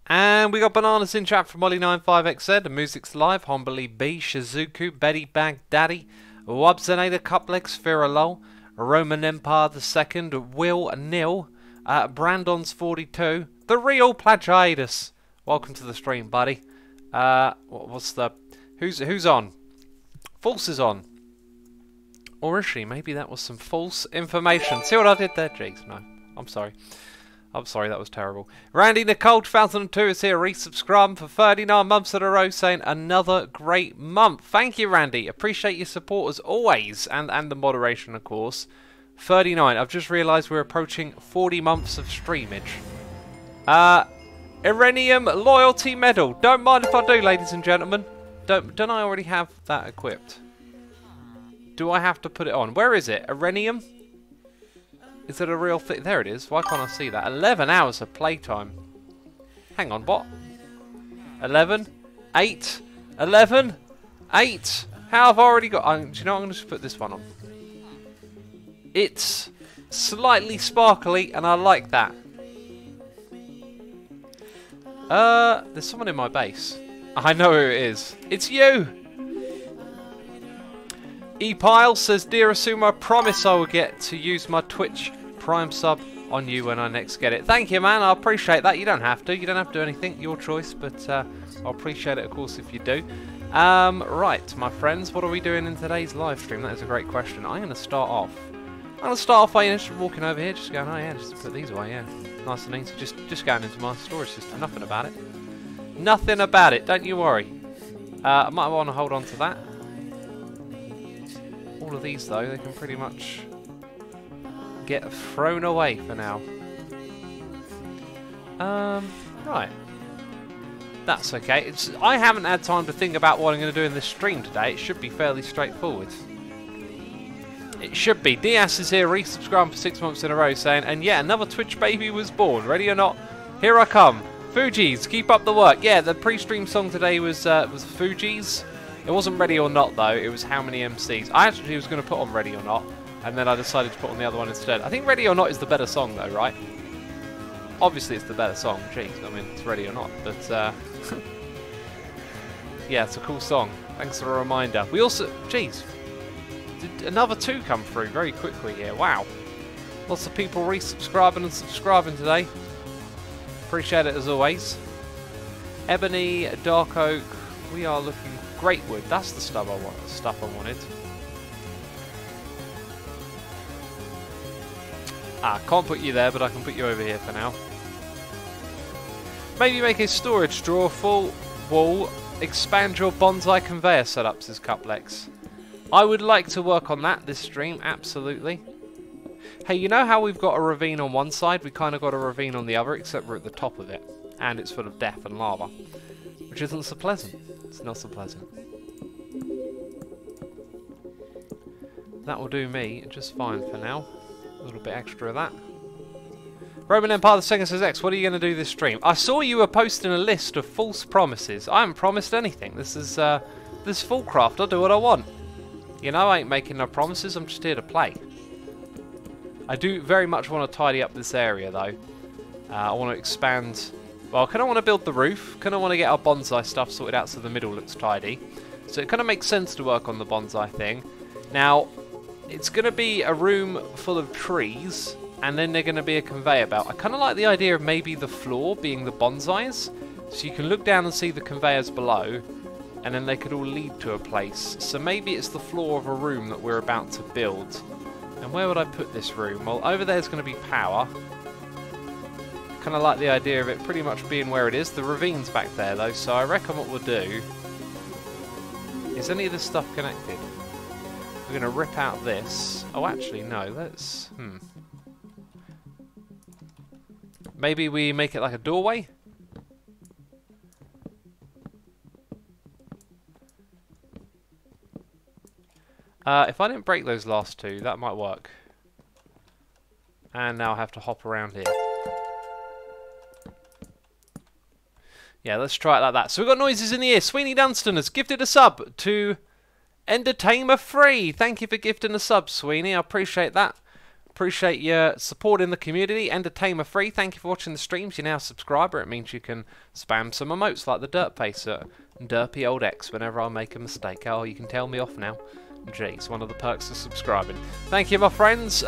And we got bananas in chat from Molly95XZ, the Music's Live, Hombly B, Shizuku, Betty Baghdaddy, Wabzanada Cuplex, Firalol, Roman Empire II, Will Nil, Brandon's 42, the real Plagiatus. Welcome to the stream, buddy. What's the... Who's on? False is on. Or is she? Maybe that was some false information. See what I did there, Jigs? No, I'm sorry. I'm sorry, that was terrible. Randy Nicole 2002 is here, resubscribed for 39 months in a row, saying another great month. Thank you, Randy. Appreciate your support as always, and the moderation, of course. 39. I've just realised we're approaching 40 months of streamage. Irenium Loyalty Medal. Don't mind if I do, ladies and gentlemen. Don't I already have that equipped? Do I have to put it on? Where is it? Irenium? Is it a real thing? There it is. Why can't I see that? 11 hours of playtime. Hang on, what? 11? 8? 11? 8? How have I already got... do you know what? I'm going to just put this one on. It's slightly sparkly, and I like that. There's someone in my base. I know who it is. It's you! E-Pile says, Dear Asuma, I promise I will get to use my Twitch Prime sub on you when I next get it. Thank you, man. I appreciate that. You don't have to. You don't have to do anything. Your choice. But I'll appreciate it, of course, if you do. Right, my friends. What are we doing in today's live stream? That is a great question. I'm going to start off. By just walking over here. Just going, oh, yeah, just to put these away, yeah. Nice and easy. Just going into my storage system. Nothing about it. Nothing about it. Don't you worry. I might want to hold on to that. All of these, though, they can pretty much get thrown away for now. Right. That's okay. I haven't had time to think about what I'm going to do in this stream today. It should be fairly straightforward. It should be. Diaz is here, resubscribed for 6 months in a row, saying, and yeah, another Twitch baby was born. Ready or not, here I come. Fuji's, keep up the work. Yeah, the pre-stream song today was Fuji's. It wasn't Ready or Not, though. It was How Many MCs. I actually was going to put on Ready or Not, and then I decided to put on the other one instead. I think Ready or Not is the better song, though, right? Obviously, it's the better song. Jeez, I mean, it's Ready or Not. But, yeah, it's a cool song. Thanks for a reminder. We also... Jeez. Did another 2 come through very quickly here. Wow. Lots of people resubscribing and subscribing today. Appreciate it, as always. Ebony, Dark Oak. We are looking... Great wood, that's the stuff I wanted. Can't put you there, but I can put you over here for now. Maybe make a storage drawer full wall, expand your bonsai conveyor setups as Cuplex. I would like to work on that this stream, absolutely. Hey, you know how we've got a ravine on one side? We kind of got a ravine on the other, except we're at the top of it. And it's full of death and lava. Which isn't so pleasant. It's not so pleasant. That will do me just fine for now. A little bit extra of that. Roman Empire II says, X, what are you going to do this stream? I saw you were posting a list of false promises. I haven't promised anything. This is Foolcraft. I'll do what I want. You know, I ain't making no promises. I'm just here to play. I do very much want to tidy up this area, though. I want to expand... Well, kind of want to build the roof, kind of want to get our bonsai stuff sorted out so the middle looks tidy. So it kind of makes sense to work on the bonsai thing. Now, it's going to be a room full of trees, and then they're going to be a conveyor belt. I kind of like the idea of maybe the floor being the bonsais, so you can look down and see the conveyors below, and then they could all lead to a place. So maybe it's the floor of a room that we're about to build. And where would I put this room? Well, over there's going to be power. Kind of like the idea of it pretty much being where it is. The ravine's back there though, so I reckon what we'll do... Is any of this stuff connected? We're going to rip out this. Oh, actually, no, let's... Maybe we make it like a doorway? If I didn't break those last 2, that might work. And now I have to hop around here. Yeah, let's try it like that. So we've got noises in the ear. Sweeney Dunstan has gifted a sub to Entertainment Free. Thank you for gifting a sub, Sweeney. I appreciate that. Appreciate your support in the community. Entertainment free. Thank you for watching the streams. You're now a subscriber. It means you can spam some emotes like the dirt face at Derpy Old X whenever I make a mistake. Oh, you can tell me off now. Jeez, one of the perks of subscribing. Thank you, my friends.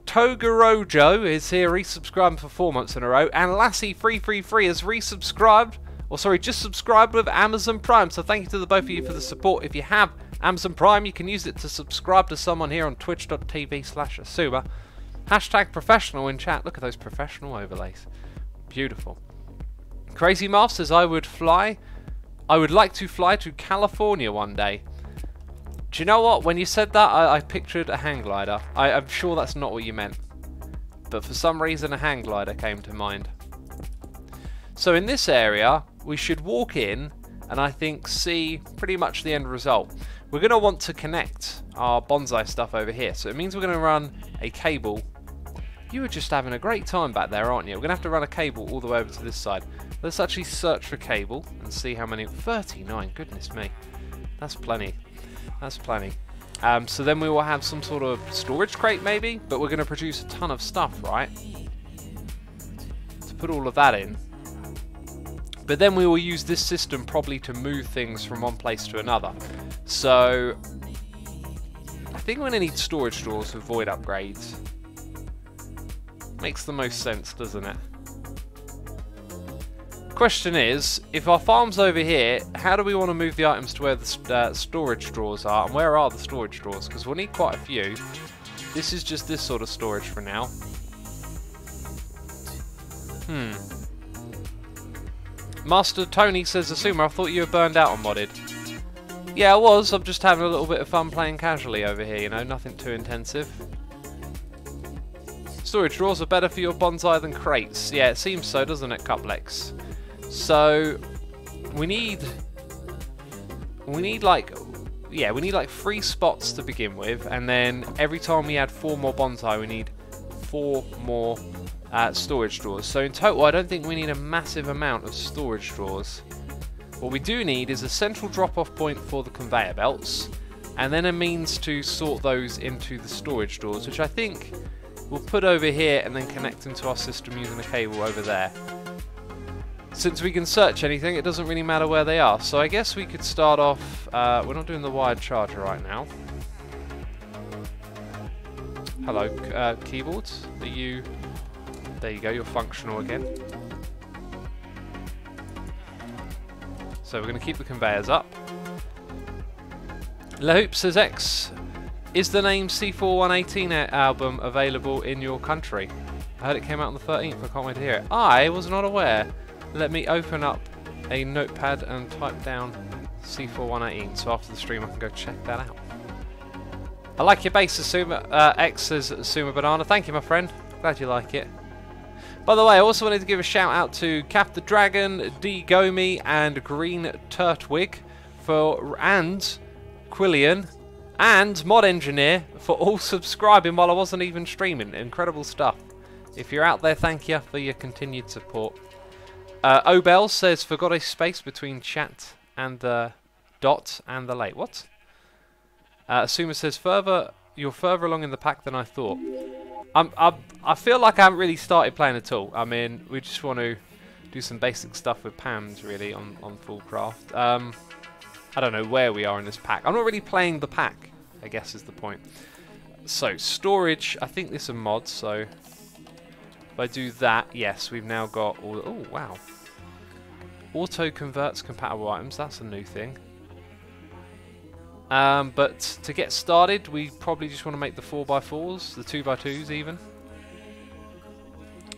Togorojo is here resubscribing for 4 months in a row. And Lassie333 has resubscribed. Or sorry, just subscribed with Amazon Prime. So thank you to the both of you for the support. If you have Amazon Prime, you can use it to subscribe to someone here on twitch.tv/Asuma. Hashtag professional in chat. Look at those professional overlays. Beautiful. Crazy Marv says, I would like to fly to California one day. Do you know what? When you said that, I pictured a hang glider. I'm sure that's not what you meant. But for some reason, a hang glider came to mind. So in this area, we should walk in and I think see pretty much the end result. We're going to want to connect our bonsai stuff over here. So it means we're going to run a cable. You were just having a great time back there, aren't you? We're going to have to run a cable all the way over to this side. Let's actually search for cable and see how many. 39, goodness me. That's plenty. That's plenty. So then we will have some sort of storage crate maybe, but we're going to produce a ton of stuff, right? To put all of that in. But then we will use this system probably to move things from one place to another. So I think we're going to need storage drawers for void upgrades. Makes the most sense, doesn't it? Question is, if our farm's over here, how do we want to move the items to where the storage drawers are? And where are the storage drawers? Because we'll need quite a few. This is just this sort of storage for now. Master Tony says, Asuma, I thought you were burned out on modded. Yeah, I was. I'm just having a little bit of fun playing casually over here, you know, nothing too intensive. Storage drawers are better for your bonsai than crates. Yeah, it seems so, doesn't it, Cuplex? So, we need like 3 spots to begin with, and then every time we add 4 more bonsai, we need 4 more storage drawers. So in total, I don't think we need a massive amount of storage drawers. What we do need is a central drop-off point for the conveyor belts, and then a means to sort those into the storage drawers, which I think we'll put over here and then connect into our system using a cable over there. Since we can search anything, it doesn't really matter where they are. So I guess we could start off. We're not doing the wired charger right now. Hello, keyboards. Are you? There you go. You're functional again. So we're going to keep the conveyors up. Lahoop says, X, is the name C4118 album available in your country? I heard it came out on the 13th. I can't wait to hear it. I was not aware. Let me open up a notepad and type down C4118. So after the stream I can go check that out. I like your bass, Asuma. X says Asuma Banana. Thank you, my friend. Glad you like it. By the way, I also wanted to give a shout out to Cap the Dragon, D Gomi, and Green Turtwig and Quillian and Mod Engineer for all subscribing while I wasn't even streaming. Incredible stuff. If you're out there, thank you for your continued support. Obel says, forgot a space between chat and the dot and the late. What? Asuma says, you're further along in the pack than I thought. I feel like I haven't really started playing at all. I mean, we just want to do some basic stuff with Pams, really, on Foolcraft. I don't know where we are in this pack. I'm not really playing the pack, I guess is the point. So, storage, I think there's some mods, so if I do that, yes, we've now got all... Oh, wow. Auto converts compatible items, that's a new thing. But to get started, we probably just want to make the 4x4s, the 2x2s even,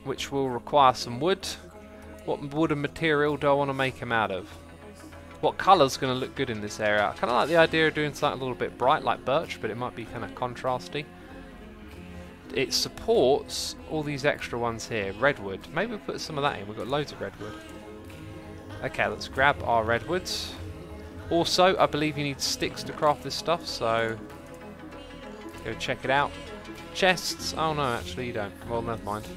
which will require some wood. What wood and material do I want to make them out of? What colour's going to look good in this area? I kind of like the idea of doing something a little bit bright like birch, but it might be kind of contrasty. It supports all these extra ones here. Redwood. Maybe we'll put some of that in. We've got loads of redwood. Okay, let's grab our redwoods. Also, I believe you need sticks to craft this stuff, so go check it out. Chests? Oh no, actually you don't. Well, never mind.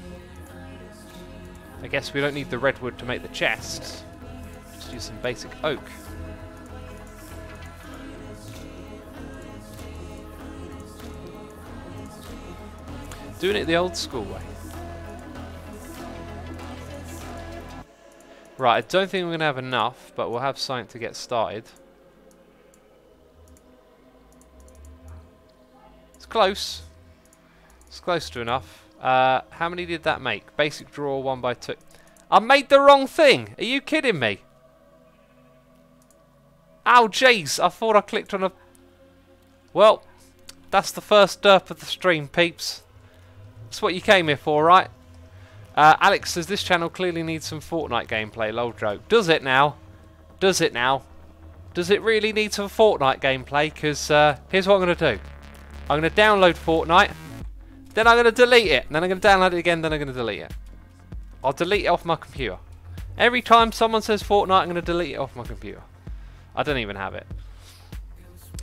I guess we don't need the redwood to make the chests. Just use some basic oak. Doing it the old school way. Right, I don't think we're going to have enough, but we'll have something to get started. It's close. It's close to enough. How many did that make? Basic drawer 1x2. I made the wrong thing! Are you kidding me? Ow, jeez! I thought I clicked on a... Well, that's the first derp of the stream, peeps. That's what you came here for, right? Alex says this channel clearly needs some Fortnite gameplay. Lol joke. Does it now? Does it now? Does it really need some Fortnite gameplay? Because here's what I'm going to do. I'm going to download Fortnite. Then I'm going to delete it. Then I'm going to download it again. Then I'm going to delete it. I'll delete it off my computer. Every time someone says Fortnite, I'm going to delete it off my computer. I don't even have it.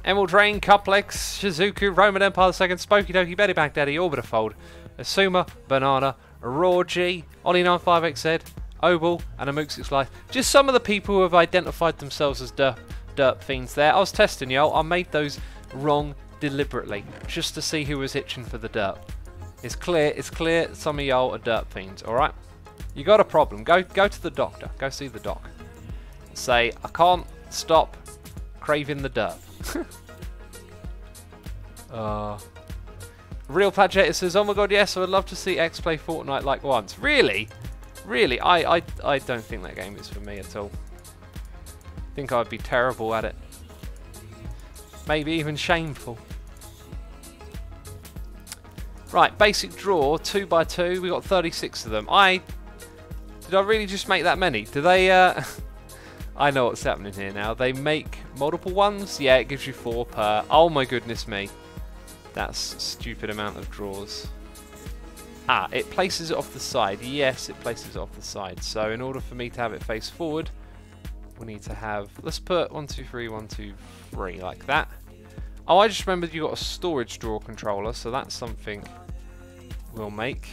Emerald Drain, Cuplex, Shizuku, Roman Empire II, Spooky Doki, Betty Baghdaddy, Orbiterfold, Asuma, Banana, Raw G, Ollie95XZ, Obel, and Amook6 Life. Just some of the people who have identified themselves as derp fiends there. I was testing y'all. I made those wrong deliberately, just to see who was itching for the derp. It's clear some of y'all are derp fiends, alright? You got a problem, go to the doctor. Go see the doc. Say, I can't stop craving the derp. Real Plagiator says, oh my god, yes, I would love to see X play Fortnite like once. Really? Really? I don't think that game is for me at all. I think I'd be terrible at it. Maybe even shameful. Right, basic drawer, 2x2. We got 36 of them. Did I really just make that many? Do they, I know what's happening here now. They make multiple ones? Yeah, it gives you 4 per. Oh my goodness me. That's a stupid amount of drawers. Ah, it places it off the side. Yes, it places it off the side. So in order for me to have it face forward, we need to have... Let's put 1, 2, 3, 1, 2, 3 like that. Oh, I just remembered you got a storage drawer controller, so that's something we'll make.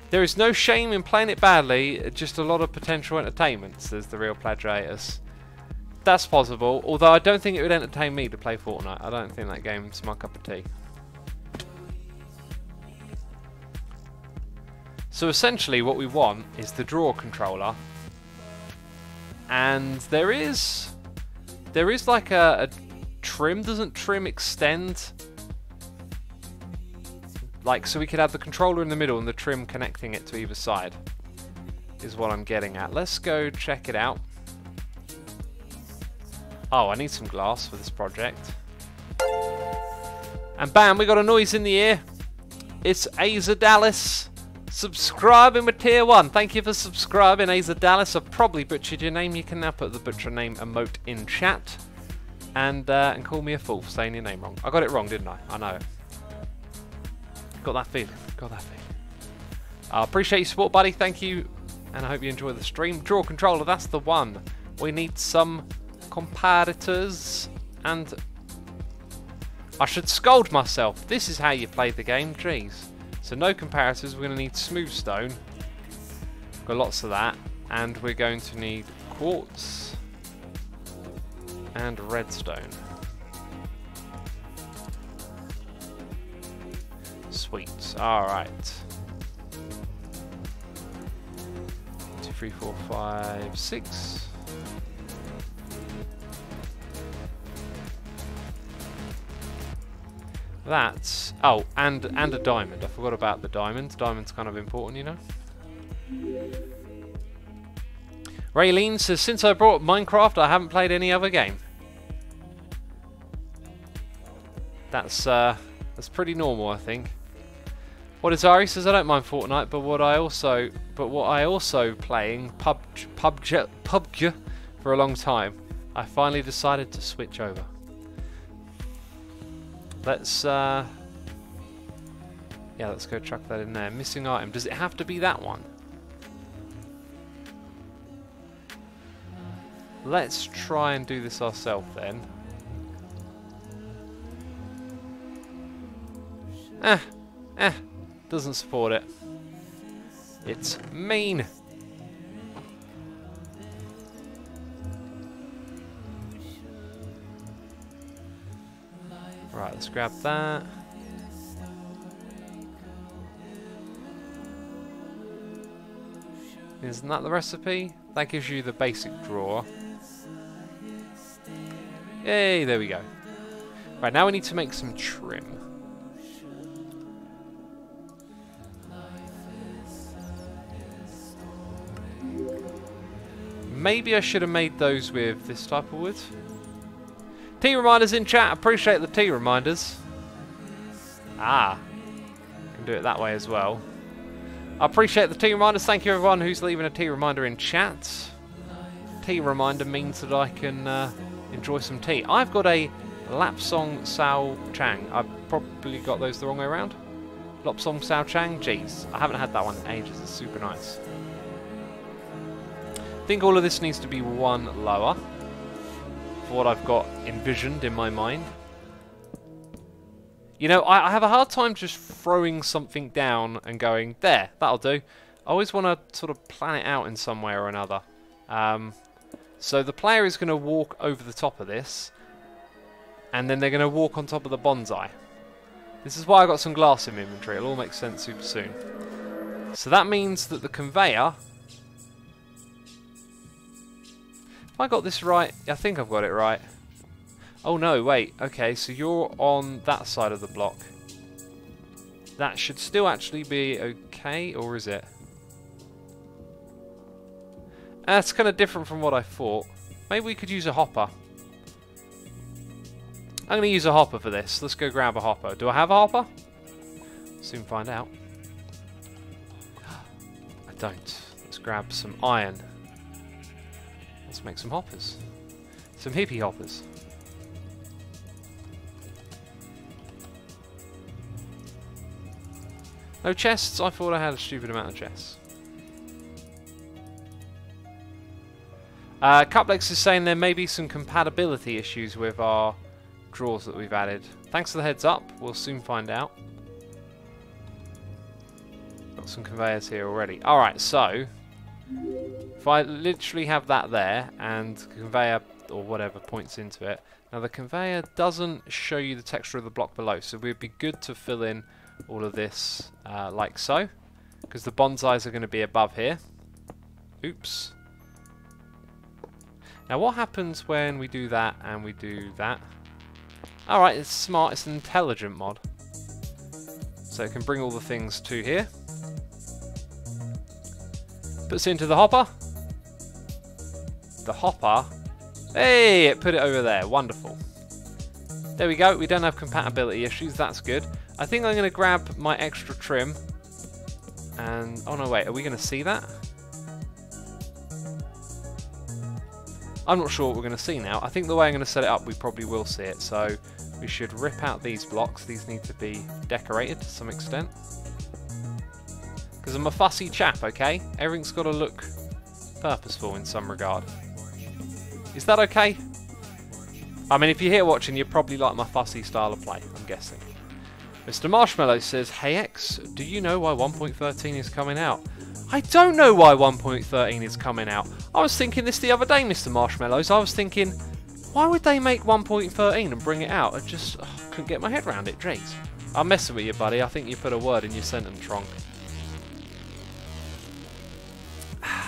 There is no shame in playing it badly, just a lot of potential entertainment, says the Real Plagiatus. That's possible, although I don't think it would entertain me to play Fortnite. I don't think that game's my cup of tea. So essentially what we want is the drawer controller. And there is like a trim. Doesn't trim extend? Like, so we could have the controller in the middle and the trim connecting it to either side, is what I'm getting at. Let's go check it out. Oh, I need some glass for this project. And bam, we got a noise in the ear. It's Aza Dallas subscribing with tier 1. Thank you for subscribing, Aza Dallas. I've probably butchered your name. You can now put the butcher name emote in chat and call me a fool for saying your name wrong. I got it wrong, didn't I? I know it. Got that feeling. Got that feeling. I appreciate your support, buddy. Thank you. And I hope you enjoy the stream. Draw controller, that's the one. We need some comparators. And I should scold myself. This is how you play the game. Jeez. So no comparators. We're going to need smooth stone. Got lots of that. And we're going to need quartz and redstone. Sweet. Alright. 2, 3, 4, 5, 6. That's... Oh, and a diamond. I forgot about the diamond. Diamond's kind of important, you know. Raylene says, since I brought Minecraft, I haven't played any other game. That's pretty normal, I think. What is Ari says, I don't mind Fortnite, but what I also playing PUBG for a long time. I finally decided to switch over. Let's let's go chuck that in there. Missing item. Does it have to be that one? Let's try and do this ourselves then. Doesn't support it. It's mean. Right, let's grab that. Isn't that the recipe? That gives you the basic drawer. Yay, there we go. Right, now we need to make some trim. Maybe I should have made those with this type of wood. Tea reminders in chat. Appreciate the tea reminders. Ah. Can do it that way as well. I appreciate the tea reminders. Thank you everyone who's leaving a tea reminder in chat. Tea reminder means that I can enjoy some tea. I've got a Lapsong Sao Chang. I've probably got those the wrong way around. Lapsong Sao Chang. Jeez. I haven't had that one in ages. It's super nice. I think all of this needs to be one lower for what I've got envisioned in my mind. You know, I have a hard time just throwing something down and going, there, that'll do. I always want to sort of plan it out in some way or another. So the player is going to walk over the top of this, and then they're going to walk on top of the bonsai. This is why I got some glass in my inventory. It'll all make sense super soon. So that means that the conveyor... Have I got this right? I think I've got it right. Oh no, wait. Okay, so you're on that side of the block. That should still actually be okay, or is it? That's kind of different from what I thought. Maybe we could use a hopper. I'm going to use a hopper for this. Let's go grab a hopper. Do I have a hopper? Soon find out. I don't. Let's grab some iron. Let's make some hoppers. Some hippie hoppers. No chests? I thought I had a stupid amount of chests. Cuplex is saying there may be some compatibility issues with our drawers that we've added. Thanks for the heads up. We'll soon find out. Got some conveyors here already. Alright, so... if I literally have that there, and the conveyor, or whatever, points into it. Now the conveyor doesn't show you the texture of the block below, so it would be good to fill in all of this like so, because the bonsais are going to be above here. Oops. Now what happens when we do that and we do that? Alright, it's smart, it's an intelligent mod. So it can bring all the things to here. Puts it into the hopper. The hopper. Hey, it put it over there. Wonderful. There we go. We don't have compatibility issues. That's good. I think I'm going to grab my extra trim. And... oh no, wait. Are we going to see that? I'm not sure what we're going to see now. I think the way I'm going to set it up, we probably will see it. So we should rip out these blocks. These need to be decorated to some extent. Because I'm a fussy chap, okay? Everything's got to look purposeful in some regard. Is that okay? I mean, if you're here watching, you probably like my fussy style of play, I'm guessing. Mr. Marshmallow says, hey X, do you know why 1.13 is coming out? I don't know why 1.13 is coming out. I was thinking this the other day, Mr. Marshmallows. I was thinking, why would they make 1.13 and bring it out? I just couldn't get my head around it, jeez. I'm messing with you, buddy. I think you put a word in your sentence wrong.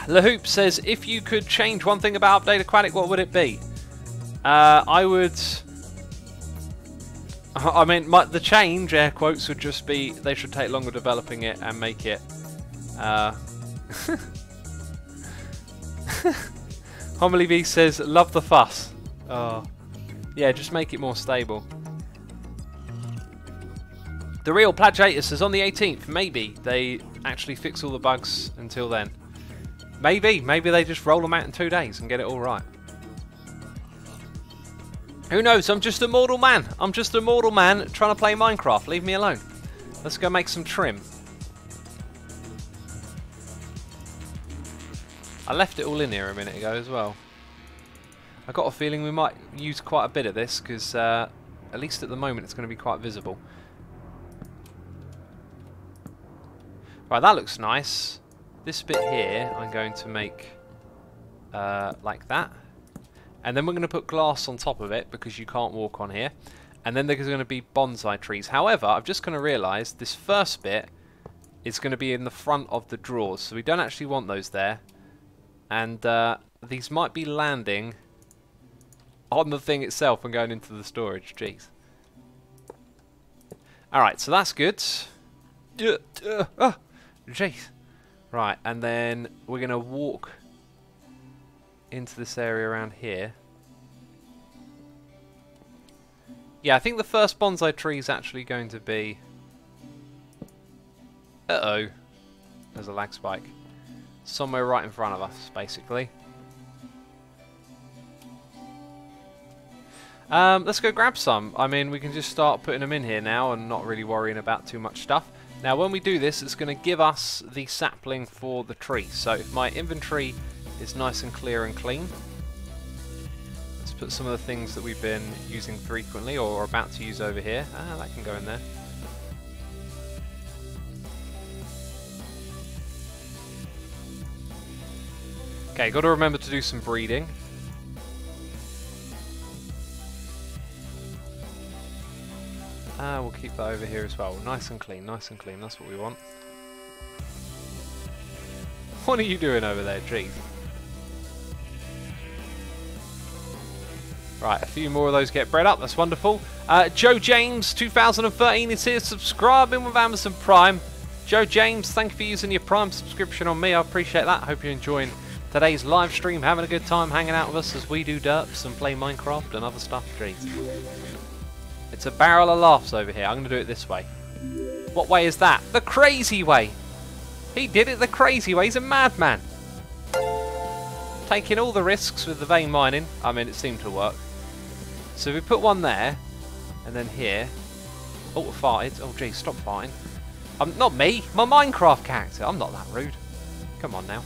LaHoop says, if you could change one thing about Update Aquatic, what would it be? I would... I mean, the change, air quotes, would just be they should take longer developing it and make it... Homily B says, love the fuss. Yeah, just make it more stable. The Real Plagiator says, on the 18th, maybe they actually fix all the bugs until then. Maybe they just roll them out in 2 days and get it all right. Who knows? I'm just a mortal man. I'm just a mortal man trying to play Minecraft. Leave me alone. Let's go make some trim. I left it all in here a minute ago as well. I got a feeling we might use quite a bit of this because at least at the moment it's going to be quite visible. Right, that looks nice. This bit here I'm going to make like that. And then we're going to put glass on top of it because you can't walk on here. And then there's going to be bonsai trees. However, I've just going to realise this first bit is going to be in the front of the drawers. So we don't actually want those there. And these might be landing on the thing itself and going into the storage. Jeez. Alright, so that's good. Jeez. Right, and then we're going to walk into this area around here. Yeah, I think the first bonsai tree is actually going to be... Uh-oh. There's a lag spike. Somewhere right in front of us, basically. Let's go grab some. I mean, we can just start putting them in here now and not really worrying about too much stuff. Now, when we do this, it's going to give us the sapling for the tree. So if my inventory is nice and clear and clean, let's put some of the things that we've been using frequently or are about to use over here. Ah, that can go in there. Okay, got to remember to do some breeding. We'll keep that over here as well. Nice and clean, nice and clean. That's what we want. What are you doing over there, Jeez? Right, a few more of those get bred up. That's wonderful. Joe James, 2013 is here, subscribing with Amazon Prime. Joe James, thank you for using your Prime subscription on me. I appreciate that. Hope you're enjoying today's live stream, having a good time hanging out with us as we do derps and play Minecraft and other stuff. Jeez. It's a barrel of laughs over here. I'm going to do it this way. What way is that? The crazy way. He did it the crazy way. He's a madman. Taking all the risks with the vein mining. I mean, it seemed to work. So we put one there, and then here. Oh, it farted. Oh, geez, stop farting. Not me. My Minecraft character. I'm not that rude. Come on now.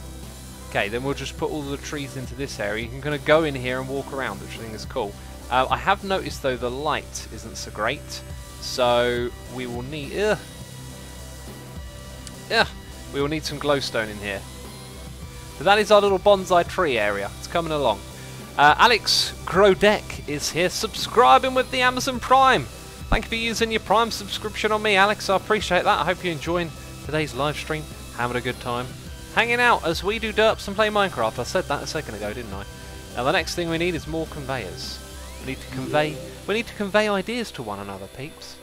Okay, then we'll just put all the trees into this area. You can kind of go in here and walk around, which I think is cool. I have noticed, though, the light isn't so great, so we will need... we will need some glowstone in here. But that is our little bonsai tree area. It's coming along. Alex Grodek is here, subscribing with the Amazon Prime. Thank you for using your Prime subscription on me, Alex. I appreciate that. I hope you're enjoying today's live stream, having a good time, hanging out as we do derps and play Minecraft. I said that a second ago, didn't I? Now, the next thing we need is more conveyors. We need to convey ideas to one another, peeps.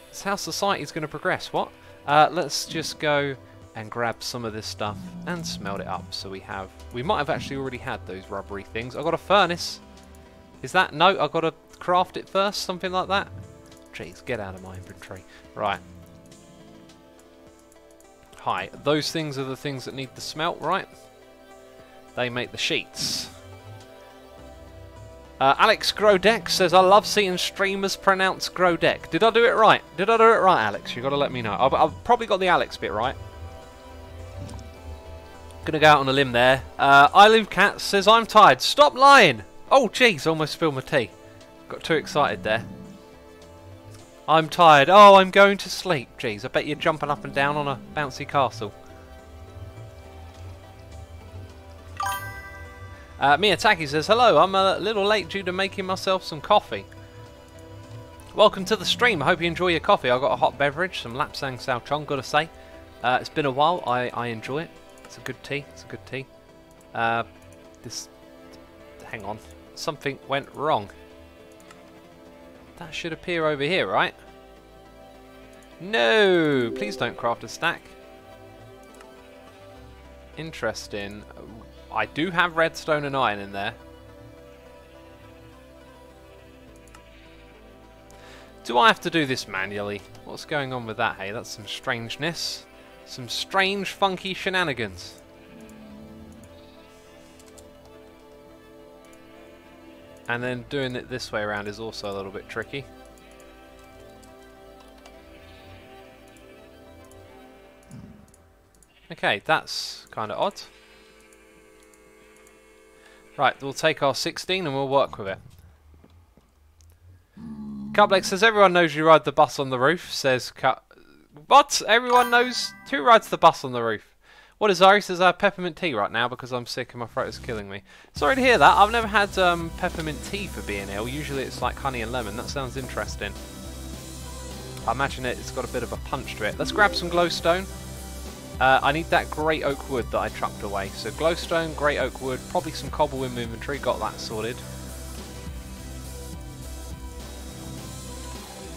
That's how society's going to progress. What? Let's just go and grab some of this stuff and smelt it up. So we might have actually already had those rubbery things. I've got a furnace. Is that? No, I've got to craft it first, something like that. Jeez, get out of my inventory. Right. Hi, those things are the things that need the smelt, right? They make the sheets. Alex Grodek says, I love seeing streamers pronounce Grodek. Did I do it right? Did I do it right, Alex? You've got to let me know. I've probably got the Alex bit right. Gonna go out on a limb there. I Live Cat says, I'm tired. Stop lying! Oh, jeez, almost spilled my tea. Got too excited there. I'm tired. Oh, I'm going to sleep. Jeez, I bet you're jumping up and down on a bouncy castle. Miyataki says, hello, I'm a little late due to making myself some coffee. Welcome to the stream. I hope you enjoy your coffee. I've got a hot beverage, some Lapsang Souchong, gotta say. It's been a while. I enjoy it. It's a good tea. It's a good tea. Hang on. Something went wrong. That should appear over here, right? No! Please don't craft a stack. Interesting. I do have redstone and iron in there. Do I have to do this manually? What's going on with that, hey? That's some strangeness. Some strange, funky shenanigans. And then doing it this way around is also a little bit tricky. Okay, that's kind of odd. Right, we'll take our 16 and we'll work with it. Cuplex says, everyone knows you ride the bus on the roof, says What? Everyone knows who rides the bus on the roof? What is Ari says I have peppermint tea right now because I'm sick and my throat is killing me. Sorry to hear that. I've never had peppermint tea for being ill. Usually it's like honey and lemon. That sounds interesting. I imagine it's got a bit of a punch to it. Let's grab some glowstone. I need that grey oak wood that I chucked away. So glowstone, grey oak wood, probably some cobble in my inventory. Got that sorted.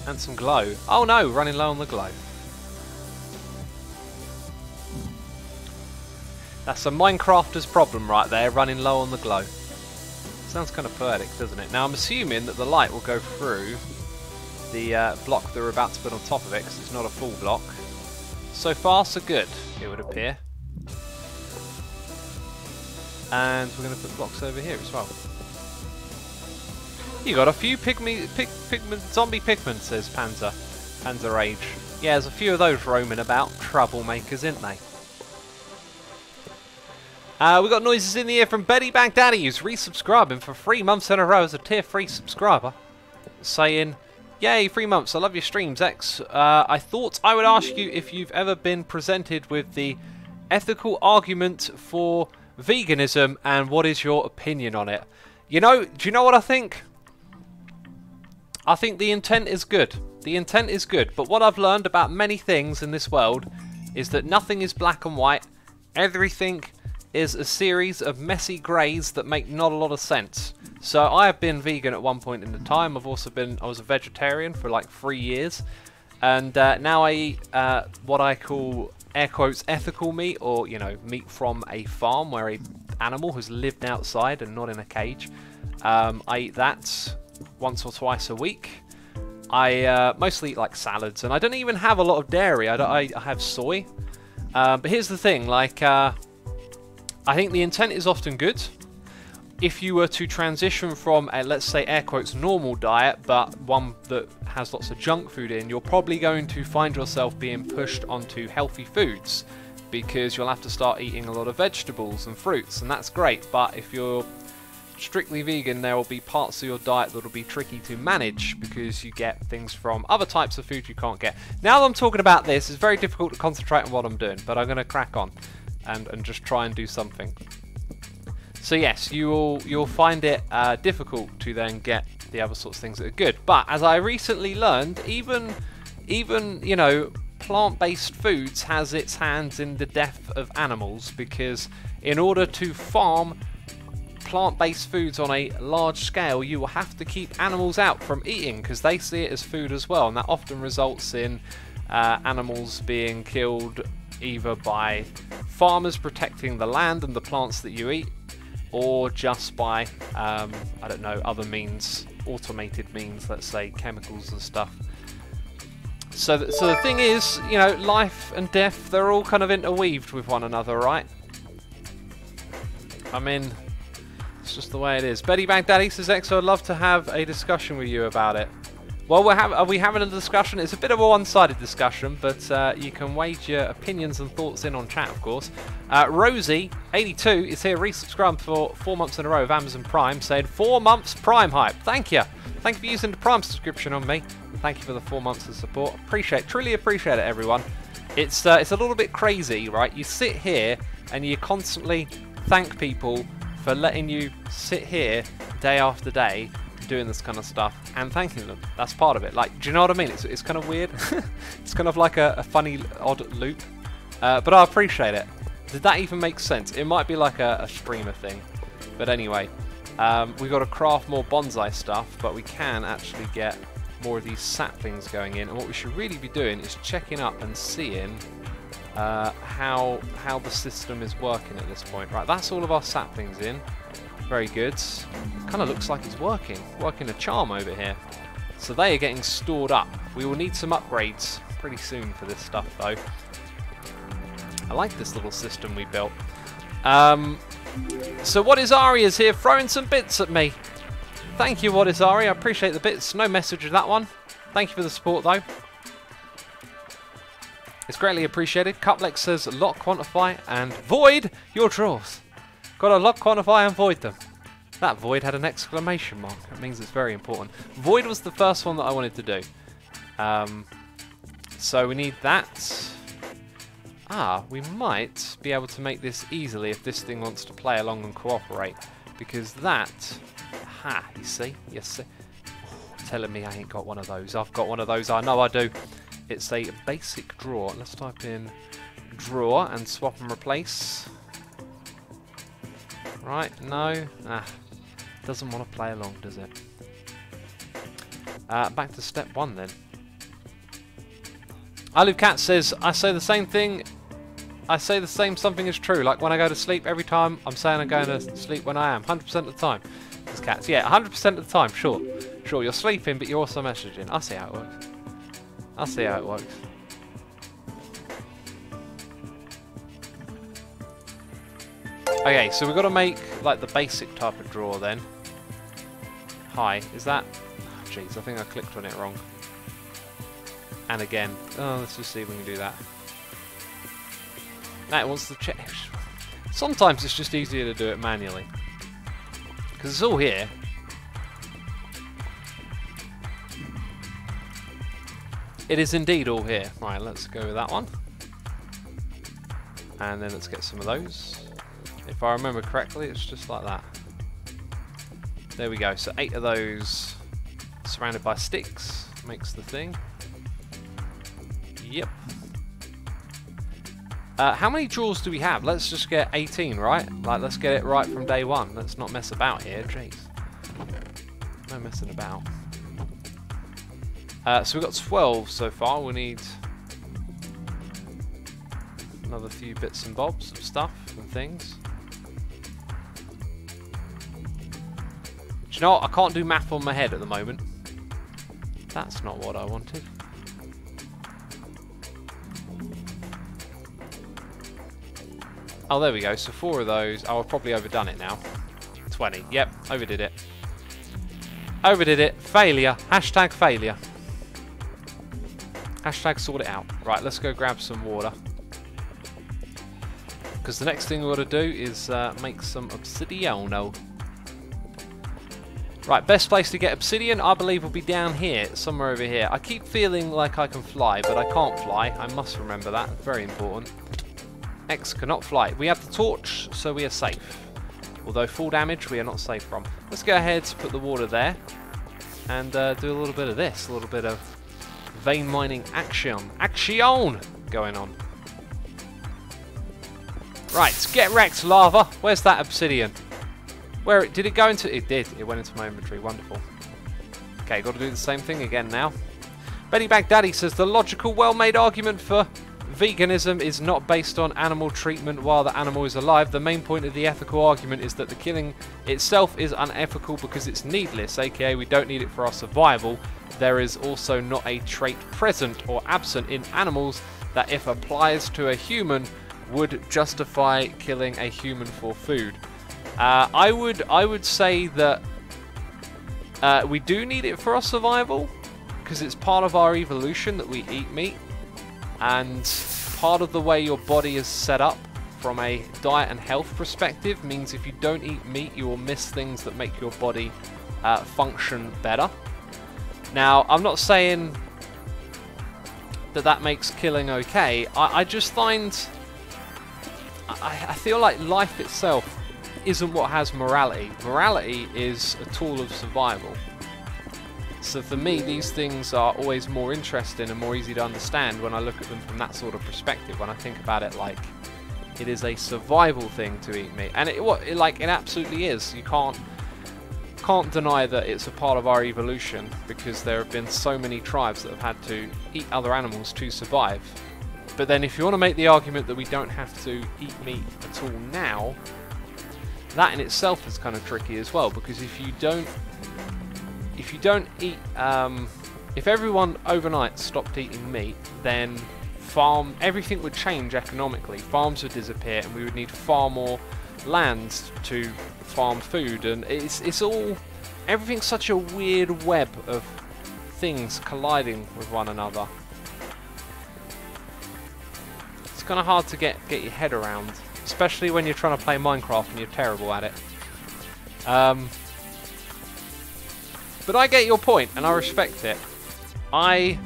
And some glow. Oh no, running low on the glow. That's a Minecrafter's problem right there, running low on the glow. Sounds kind of poetic, doesn't it? Now I'm assuming that the light will go through the block that we're about to put on top of it, because it's not a full block. So far, so good, it would appear. And we're going to put blocks over here as well. You got a few zombie pigmen, says Panzer Rage. Yeah, there's a few of those roaming about, troublemakers, isn't they? We got noises in the ear from Betty Baghdadi, who's resubscribing for 3 months in a row as a tier 3 subscriber, saying, "Yay, 3 months! I love your streams, X. I thought I would ask you if you've ever been presented with the ethical argument for veganism, and what is your opinion on it?" You know, do you know what I think? I think the intent is good. The intent is good, but what I've learned about many things in this world is that nothing is black and white. Everything is a series of messy greys that make not a lot of sense. So I have been vegan at one point in the time. I was a vegetarian for like 3 years, and now I eat what I call air quotes ethical meat, or you know, meat from a farm where a animal has lived outside and not in a cage. I eat that once or twice a week. I mostly eat like salads, and I don't even have a lot of dairy. I have soy, but here's the thing, like I think the intent is often good. If you were to transition from a, let's say, air quotes, normal diet, but one that has lots of junk food in, you're probably going to find yourself being pushed onto healthy foods, because you'll have to start eating a lot of vegetables and fruits, and that's great. But if you're strictly vegan, there will be parts of your diet that will be tricky to manage, because you get things from other types of food you can't get. Now that I'm talking about this, it's very difficult to concentrate on what I'm doing, but I'm going to crack on and just try and do something. So yes, you'll find it difficult to then get the other sorts of things that are good. But as I recently learned, even you know, plant-based foods has its hands in the death of animals, because in order to farm plant-based foods on a large scale, you will have to keep animals out from eating, because they see it as food as well, and that often results in animals being killed either by farmers protecting the land and the plants that you eat, or just by, I don't know, other means, automated means, let's say chemicals and stuff. So the thing is, you know, life and death, they're all kind of interweaved with one another, right? I mean, it's just the way it is. Betty Baghdadi says, "Exo, I'd love to have a discussion with you about it." Well, are we having a discussion? It's a bit of a one-sided discussion, but you can wage your opinions and thoughts in on chat, of course. Rosie82 is here, resubscribed for 4 months in a row of Amazon Prime, saying 4 months Prime hype. Thank you. Thank you for using the Prime subscription on me. Thank you for the 4 months of support. Truly appreciate it, everyone. It's a little bit crazy, right? You sit here and you constantly thank people for letting you sit here day after day doing this kind of stuff and thanking them. That's part of it. Like, do you know what I mean? It's kind of weird. It's kind of like a funny, odd loop. But I appreciate it. Did that even make sense? It might be like a streamer thing. But anyway, we've got to craft more bonsai stuff, but we can actually get more of these saplings going in. And what we should really be doing is checking up and seeing how the system is working at this point. Right, that's all of our saplings in. Very good. Kind of looks like it's working a charm over here. So they are getting stored up. We will need some upgrades pretty soon for this stuff, though. I like this little system we built. So What Is Ari is here throwing some bits at me. Thank you, What Is Ari. I appreciate the bits. No message with that one. Thank you for the support, though. It's greatly appreciated. Cuplex says lock, quantify, and void your drawers. Got to lock, quantify, and void them. That void had an exclamation mark. That means it's very important. Void was the first one that I wanted to do. So we need that. Ah, we might be able to make this easily if this thing wants to play along and cooperate. Because that... Ha, you see? Yes, see? Oh, telling me I ain't got one of those. I've got one of those, I know I do. It's a basic drawer. Let's type in drawer and swap and replace. Right, no. Ah, doesn't want to play along, does it? Back to step 1 then. Alucat says, I say the same thing. I say the same something is true. Like when I go to sleep, every time I'm saying I'm going to sleep when I am. 100% of the time. There's cats. Yeah, 100% of the time, sure. Sure, you're sleeping, but you're also messaging. I see how it works. I see how it works. Okay, so we've got to make like the basic type of drawer then. Hi, is that... Oh, jeez, I think I clicked on it wrong. And again. Oh, let's just see if we can do that. Now it wants to check. Sometimes it's just easier to do it manually. Because it's all here. It is indeed all here. Right, let's go with that one. And then let's get some of those. If I remember correctly, it's just like that. There we go. So 8 of those surrounded by sticks makes the thing. Yep. How many drawers do we have? Let's just get 18, right? Like, let's get it right from day 1. Let's not mess about here. Jeez. No messing about. So we've got 12 so far. We need another few bits and bobs of stuff and things. Do you know what? I can't do math on my head at the moment. That's not what I wanted. Oh, there we go. So 4 of those. Oh, I've probably overdone it now. 20. Yep, overdid it. Overdid it. Failure. Hashtag failure. Hashtag sort it out. Right, let's go grab some water. Because the next thing we've got to do is make some obsidian. Right, best place to get obsidian, I believe, will be down here, somewhere over here. I keep feeling like I can fly, but I can't fly. I must remember that. Very important. X cannot fly. We have the torch, so we are safe. Although full damage, we are not safe from. Let's go ahead, put the water there, and do a little bit of this. A little bit of vein mining action. Action going on. Right, get wrecked, lava. Where's that obsidian? Where did it go into? It did. It went into my inventory. Wonderful. Okay, got to do the same thing again now. Betty Baghdadi says the logical, well-made argument for veganism is not based on animal treatment while the animal is alive. The main point of the ethical argument is that the killing itself is unethical because it's needless, aka we don't need it for our survival. There is also not a trait present or absent in animals that, if applies to a human, would justify killing a human for food. I would say that we do need it for our survival because it's part of our evolution that we eat meat, and part of the way your body is set up from a diet and health perspective means if you don't eat meat, you will miss things that make your body function better. Now, I'm not saying that makes killing okay. I just find I feel like life itself isn't what has morality. Morality is a tool of survival. So for me, these things are always more interesting and more easy to understand when I look at them from that sort of perspective. When I think about it like it is a survival thing to eat meat, and it absolutely is. You can't deny that it's a part of our evolution because there have been so many tribes that have had to eat other animals to survive. But then if you want to make the argument that we don't have to eat meat at all now, that in itself is kind of tricky as well, because if you don't eat, if everyone overnight stopped eating meat, then everything would change economically. Farms would disappear, and we would need far more lands to farm food, and everything's such a weird web of things colliding with one another. It's kind of hard to get your head around, especially when you're trying to play Minecraft and you're terrible at it. But I get your point, and I respect it. I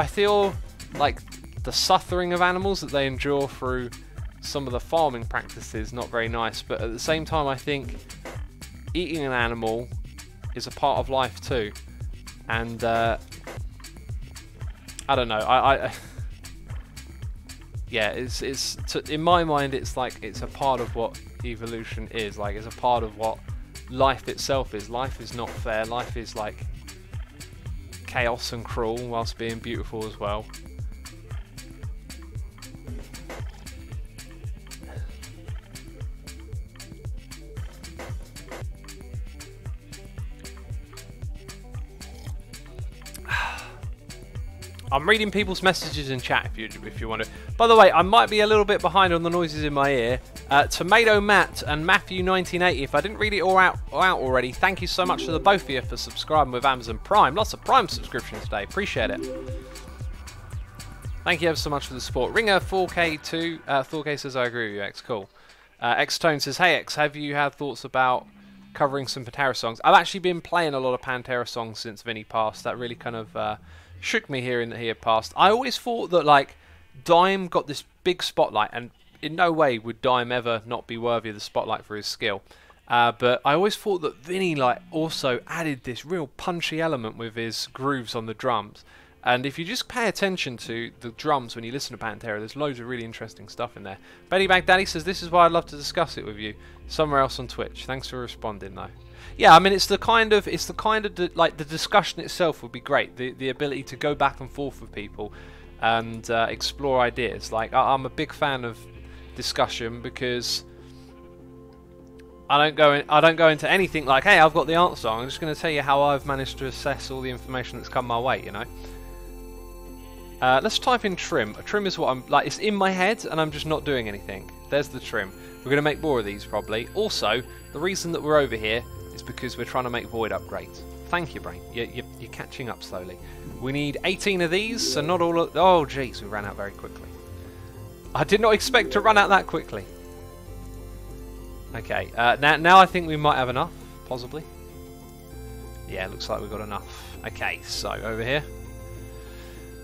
feel like the suffering of animals that they endure through some of the farming practices not very nice, but at the same time I think eating an animal is a part of life too, and I don't know, yeah, in my mind it's like it's a part of what evolution is, like it's a part of what life itself is. Life is not fair, life is like chaos and cruel whilst being beautiful as well. I'm reading people's messages in chat if you want to. By the way, I might be a little bit behind on the noises in my ear. Tomato Matt and Matthew 1980, if I didn't read it all out already, thank you so much to the both of you for subscribing with Amazon Prime. Lots of Prime subscriptions today. Appreciate it. Thank you ever so much for the support. Ringer 4K2. 4K says, I agree with you, X. Cool. X-Tone says, hey X, have you had thoughts about covering some Pantera songs? I've actually been playing a lot of Pantera songs since Vinny passed. That really kind of shook me hearing that he had passed. I always thought that like Dime got this big spotlight, and in no way would Dime ever not be worthy of the spotlight for his skill. But I always thought that Vinny like also added this real punchy element with his grooves on the drums. And if you just pay attention to the drums when you listen to Pantera, there's loads of really interesting stuff in there. Betty Baghdadi says, this is why I'd love to discuss it with you somewhere else on Twitch. Thanks for responding though. Yeah, I mean, it's the kind of like the discussion itself would be great. The ability to go back and forth with people and explore ideas. Like I'm a big fan of discussion because I don't go into anything like, hey, I've got the answer. I'm just going to tell you how I've managed to assess all the information that's come my way. You know. Let's type in trim. A trim is what I'm like. It's in my head and I'm just not doing anything. There's the trim. We're going to make more of these probably. Also, the reason that we're over here is because we're trying to make void upgrades. Thank you, brain. You're catching up slowly. We need 18 of these, so not all of... Oh, jeez, we ran out very quickly. I did not expect to run out that quickly. Okay, now I think we might have enough, possibly. Yeah, looks like we've got enough. Okay, so over here.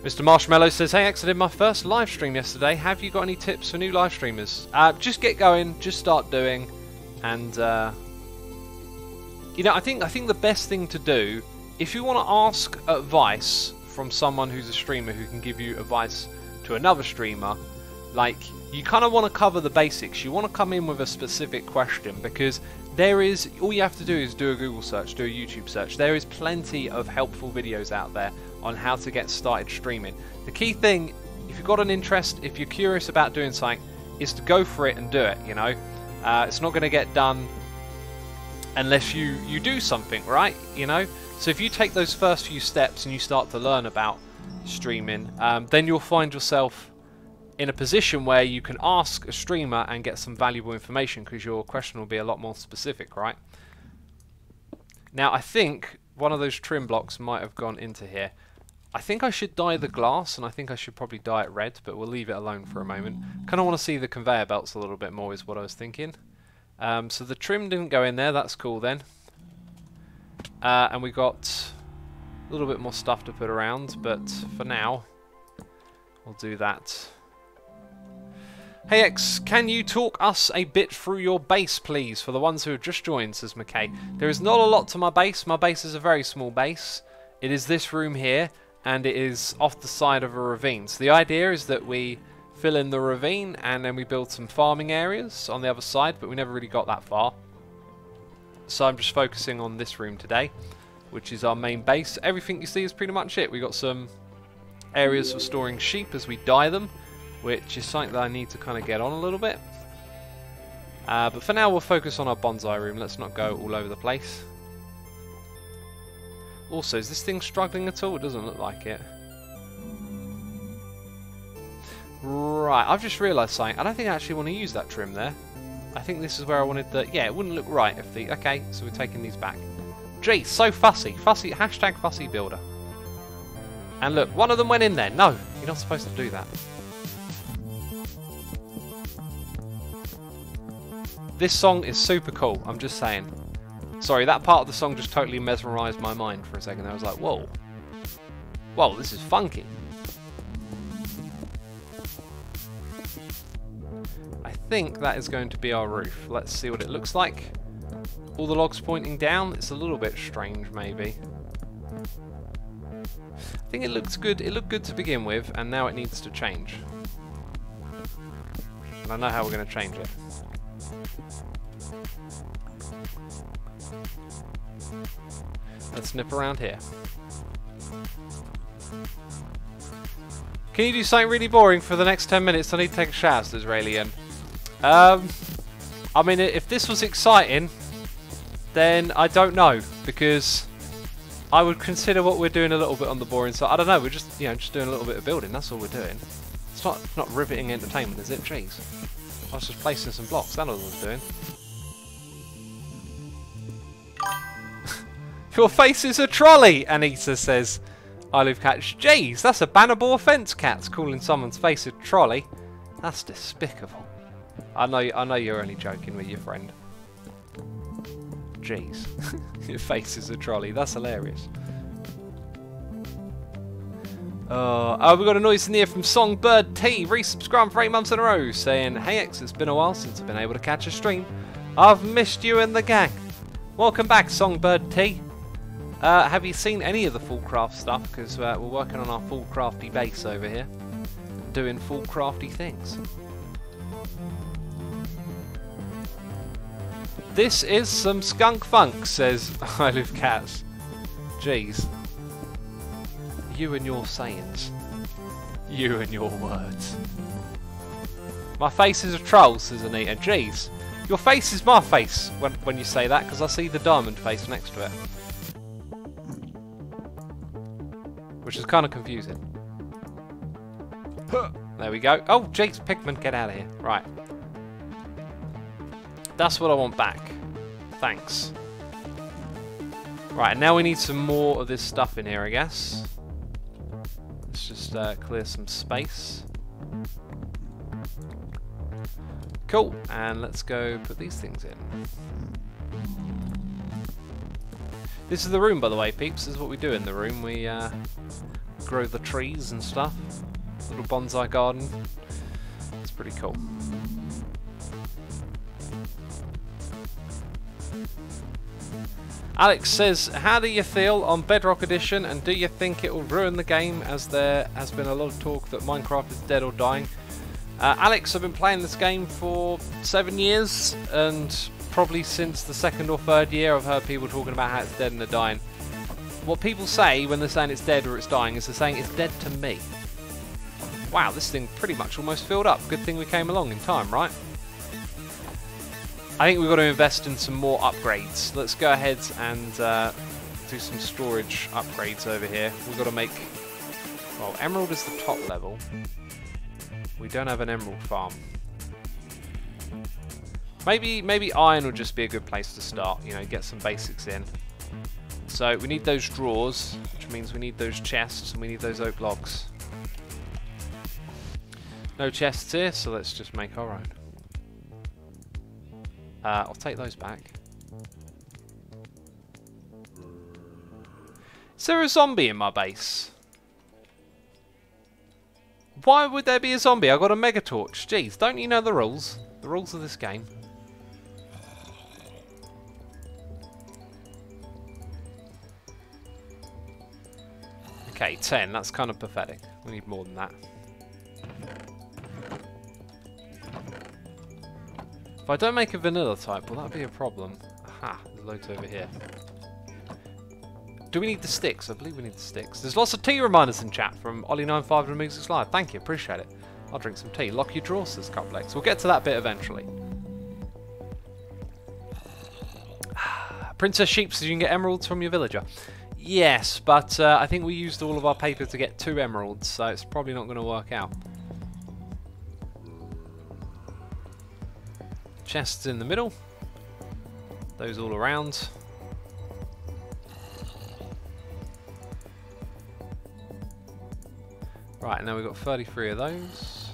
Mr. Marshmallow says, hey X, I did my first live stream yesterday. Have you got any tips for new live streamers? Just get going, just start doing, and you know, I think the best thing to do, if you want to ask advice from someone who's a streamer who can give you advice to another streamer, like, you kind of want to cover the basics. You want to come in with a specific question, because there is, all you have to do is do a Google search, do a YouTube search. There is plenty of helpful videos out there on how to get started streaming. The key thing, if you've got an interest, if you're curious about doing something, is to go for it and do it, you know. It's not going to get done unless you do something, right? You know. So if you take those first few steps and you start to learn about streaming, then you'll find yourself in a position where you can ask a streamer and get some valuable information, because your question will be a lot more specific, right? Now I think one of those trim blocks might have gone into here. I think I should dye the glass, and I think I should probably dye it red, but we'll leave it alone for a moment. Kind of want to see the conveyor belts a little bit more is what I was thinking. So the trim didn't go in there, that's cool then. And we got a little bit more stuff to put around, but for now we'll do that. Hey X, can you talk us a bit through your base, please, for the ones who have just joined, says McKay. There is not a lot to my base. My base is a very small base. It is this room here, and it is off the side of a ravine. So the idea is that we fill in the ravine, and then we build some farming areas on the other side, but we never really got that far. So I'm just focusing on this room today, which is our main base. Everything you see is pretty much it. We got some areas for storing sheep as we dye them, which is something that I need to kind of get on a little bit. But for now we'll focus on our bonsai room. Let's not go all over the place. Also, is this thing struggling at all? It doesn't look like it. Right, I've just realised something. I don't think I actually want to use that trim there. I think this is where I wanted the... Yeah, it wouldn't look right if the... Okay, so we're taking these back. Gee, so fussy. Fussy, hashtag fussy builder. And look, one of them went in there. No, you're not supposed to do that. This song is super cool, I'm just saying. Sorry, that part of the song just totally mesmerised my mind for a second. I was like, whoa. Whoa, this is funky. think that is going to be our roof. Let's see what it looks like. All the logs pointing down. It's a little bit strange, maybe. I think it looks good. It looked good to begin with, and now it needs to change. And I know how we're going to change it. Let's nip around here. Can you do something really boring for the next 10 minutes? I need to take a shower, says Raelian. I mean, if this was exciting, then I don't know, because I would consider what we're doing a little bit on the boring side. I don't know, we're just, you know, just doing a little bit of building, that's all we're doing. It's not riveting entertainment, is it? Jeez. I was just placing some blocks, that's all I was doing. Your face is a trolley, Anita says. I live catch. Jeez, that's a bannable offence, cats, calling someone's face a trolley. That's despicable. I know you're only joking with your friend. Jeez. Your face is a trolley. That's hilarious. Oh, we've got a noise in the ear from Songbird Tea, resubscribed for 8 months in a row, saying, "Hey X, it's been a while since I've been able to catch a stream. I've missed you and the gang." Welcome back, Songbird Tea. Have you seen any of the Foolcraft stuff? Because we're working on our Foolcrafty base over here, doing Foolcrafty things. This is some skunk funk, says I Live Cats. Jeez. You and your sayings. You and your words. My face is a troll, says Anita. Jeez. Your face is my face when you say that, because I see the diamond face next to it. Which is kind of confusing. There we go. Oh, jeez, Pigman, get out of here. Right. That's what I want back. Thanks. Right, now we need some more of this stuff in here, I guess. Let's just clear some space. Cool, and let's go put these things in. This is the room, by the way, peeps. This is what we do in the room. We grow the trees and stuff. Little bonsai garden. It's pretty cool. Alex says, how do you feel on Bedrock Edition, and do you think it will ruin the game, as there has been a lot of talk that Minecraft is dead or dying? Alex, I've been playing this game for 7 years, and probably since the 2nd or 3rd year I've heard people talking about how it's dead and they're dying. What people say when they're saying it's dead or it's dying is they're saying it's dead to me. Wow, this thing pretty much almost filled up. Good thing we came along in time, right? I think we've got to invest in some more upgrades. Let's go ahead and do some storage upgrades over here. We've got to make... Well, emerald is the top level. We don't have an emerald farm. Maybe iron would just be a good place to start, you know, get some basics in. So we need those drawers, which means we need those chests, and we need those oak logs. No chests here, so let's just make our own. I'll take those back. Is there a zombie in my base? Why would there be a zombie? I got a mega torch. Jeez, don't you know the rules? The rules of this game. Okay, 10. That's kind of pathetic. We need more than that. If I don't make a vanilla type, will that be a problem? Aha, there's loads over here. Do we need the sticks? I believe we need the sticks. There's lots of tea reminders in chat from Ollie95 and Music Live. Thank you, appreciate it. I'll drink some tea. Lock your drawers, says Cuplex. We'll get to that bit eventually. Princess Sheep says you can get emeralds from your villager. Yes, but I think we used all of our paper to get 2 emeralds, so it's probably not going to work out. Chests in the middle. Those all around. Right, now we've got 33 of those.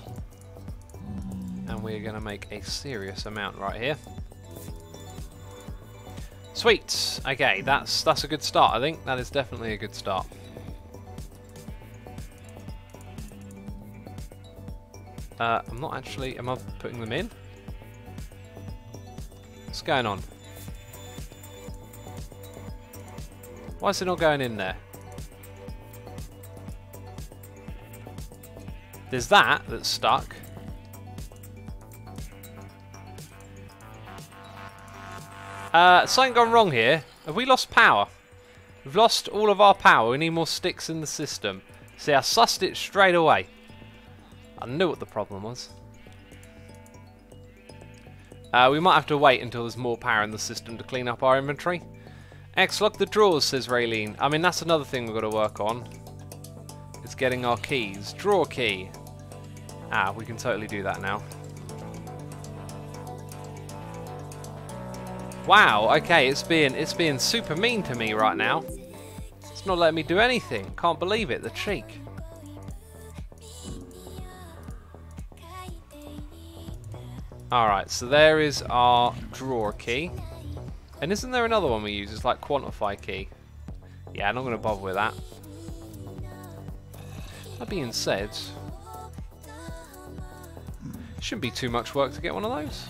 And we're going to make a serious amount right here. Sweet! Okay, that's a good start, I think. That is definitely a good start. I'm not actually... Am I putting them in? going on? Why is it not going in there? There's that that's stuck. Something gone wrong here. Have we lost power? We've lost all of our power. We need more sticks in the system. See, I sussed it straight away. I knew what the problem was. We might have to wait until there's more power in the system to clean up our inventory. X, lock the drawers, says Raylene. I mean, that's another thing we've got to work on. It's getting our keys. Drawer key. Ah, we can totally do that now. Wow, okay, it's being super mean to me right now. It's not letting me do anything. Can't believe it, the cheek. Alright, so there is our drawer key. And isn't there another one we use? It's like quantify key. Yeah, I'm not going to bother with that. That being said, shouldn't be too much work to get one of those.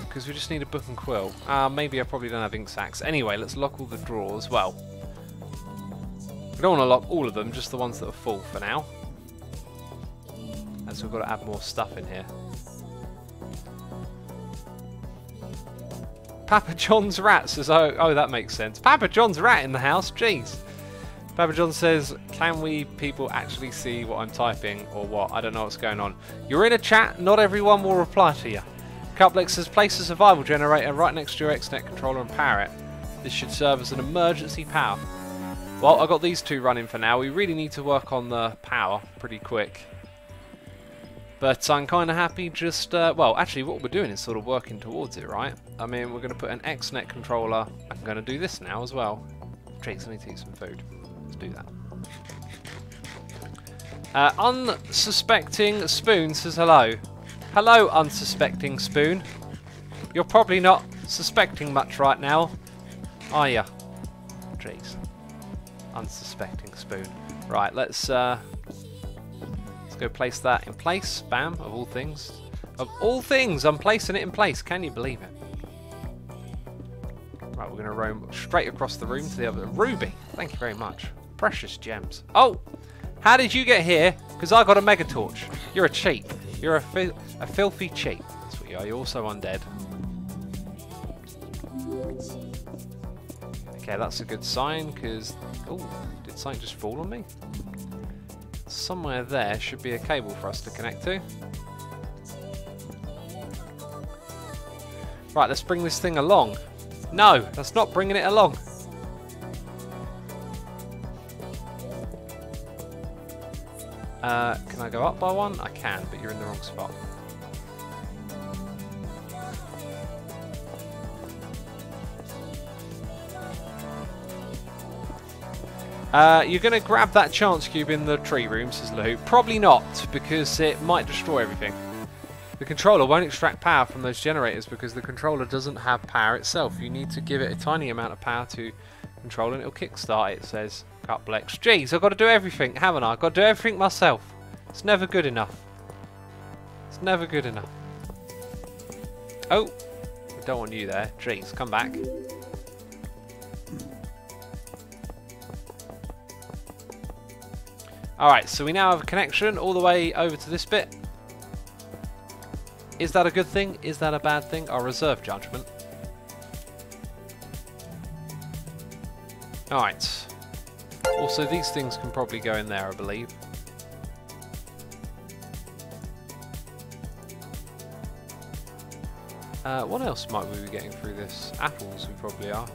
Because we just need a book and quill. Maybe I probably don't have ink sacks. Anyway, let's lock all the drawers. Well, we don't want to lock all of them, just the ones that are full for now. As we've got to add more stuff in here. Papa John's rat says, oh, that makes sense. Papa John's rat in the house, jeez. Papa John says, can we people actually see what I'm typing or what? I don't know what's going on. You're in a chat, not everyone will reply to you. Cuplex says, place a survival generator right next to your Xnet controller and power it. This should serve as an emergency power. Well, I've got these two running for now. We really need to work on the power pretty quick. But I'm kind of happy just, well, actually what we're doing is sort of working towards it, right? I mean, we're going to put an Xnet controller. I'm going to do this now as well. Jeez, I need to eat some food. Let's do that. Unsuspecting Spoon says hello. Hello, unsuspecting Spoon. You're probably not suspecting much right now, are you? Jeez. Unsuspecting Spoon. Right, let's go place that in place. Bam, of all things. Of all things, I'm placing it in place. Can you believe it? Right, we're going to roam straight across the room to the other. Ruby, thank you very much. Precious gems. Oh, how did you get here? Because I got a mega torch. You're a cheat. You're a filthy cheat. That's what you are. You're also undead. Okay, that's a good sign because... Oh, did something just fall on me? Somewhere there should be a cable for us to connect to. Right, let's bring this thing along. No, that's not bringing it along. Can I go up by one? I can, but you're in the wrong spot. You're going to grab that chance cube in the tree room, says Lou. Probably not, because it might destroy everything. The controller won't extract power from those generators because the controller doesn't have power itself. You need to give it a tiny amount of power to control and it'll kickstart it, says Cuplex. Jeez, I've got to do everything, haven't I? I've got to do everything myself. It's never good enough. It's never good enough. Oh, I don't want you there. Jeez, come back. Alright, so we now have a connection all the way over to this bit. Is that a good thing? Is that a bad thing? I'll reserve judgment. Alright. Also, these things can probably go in there, I believe. What else might we be getting through this? Apples, we probably are.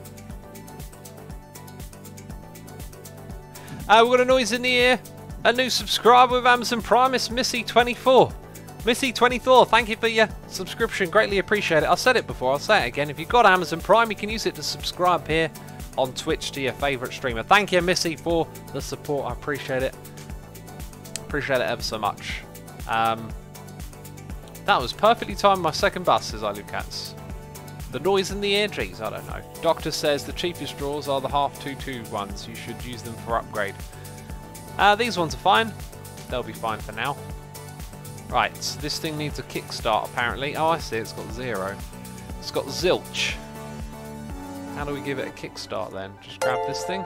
We've got a noise in the ear. A new subscriber with Amazon Prime is Missy24. Missy24, thank you for your subscription. Greatly appreciate it. I said it before, I'll say it again. If you've got Amazon Prime, you can use it to subscribe here on Twitch to your favourite streamer. Thank you, Missy, for the support. I appreciate it. Appreciate it ever so much. That was perfectly timed my second bus, says iLucats. The noise in the ear? Geez, I don't know. Doctor says the cheapest drawers are the half 2-2 ones. You should use them for upgrade. These ones are fine. They'll be fine for now. Right, so this thing needs a kickstart apparently. Oh, I see, it's got 0. It's got zilch. How do we give it a kickstart then? Just grab this thing.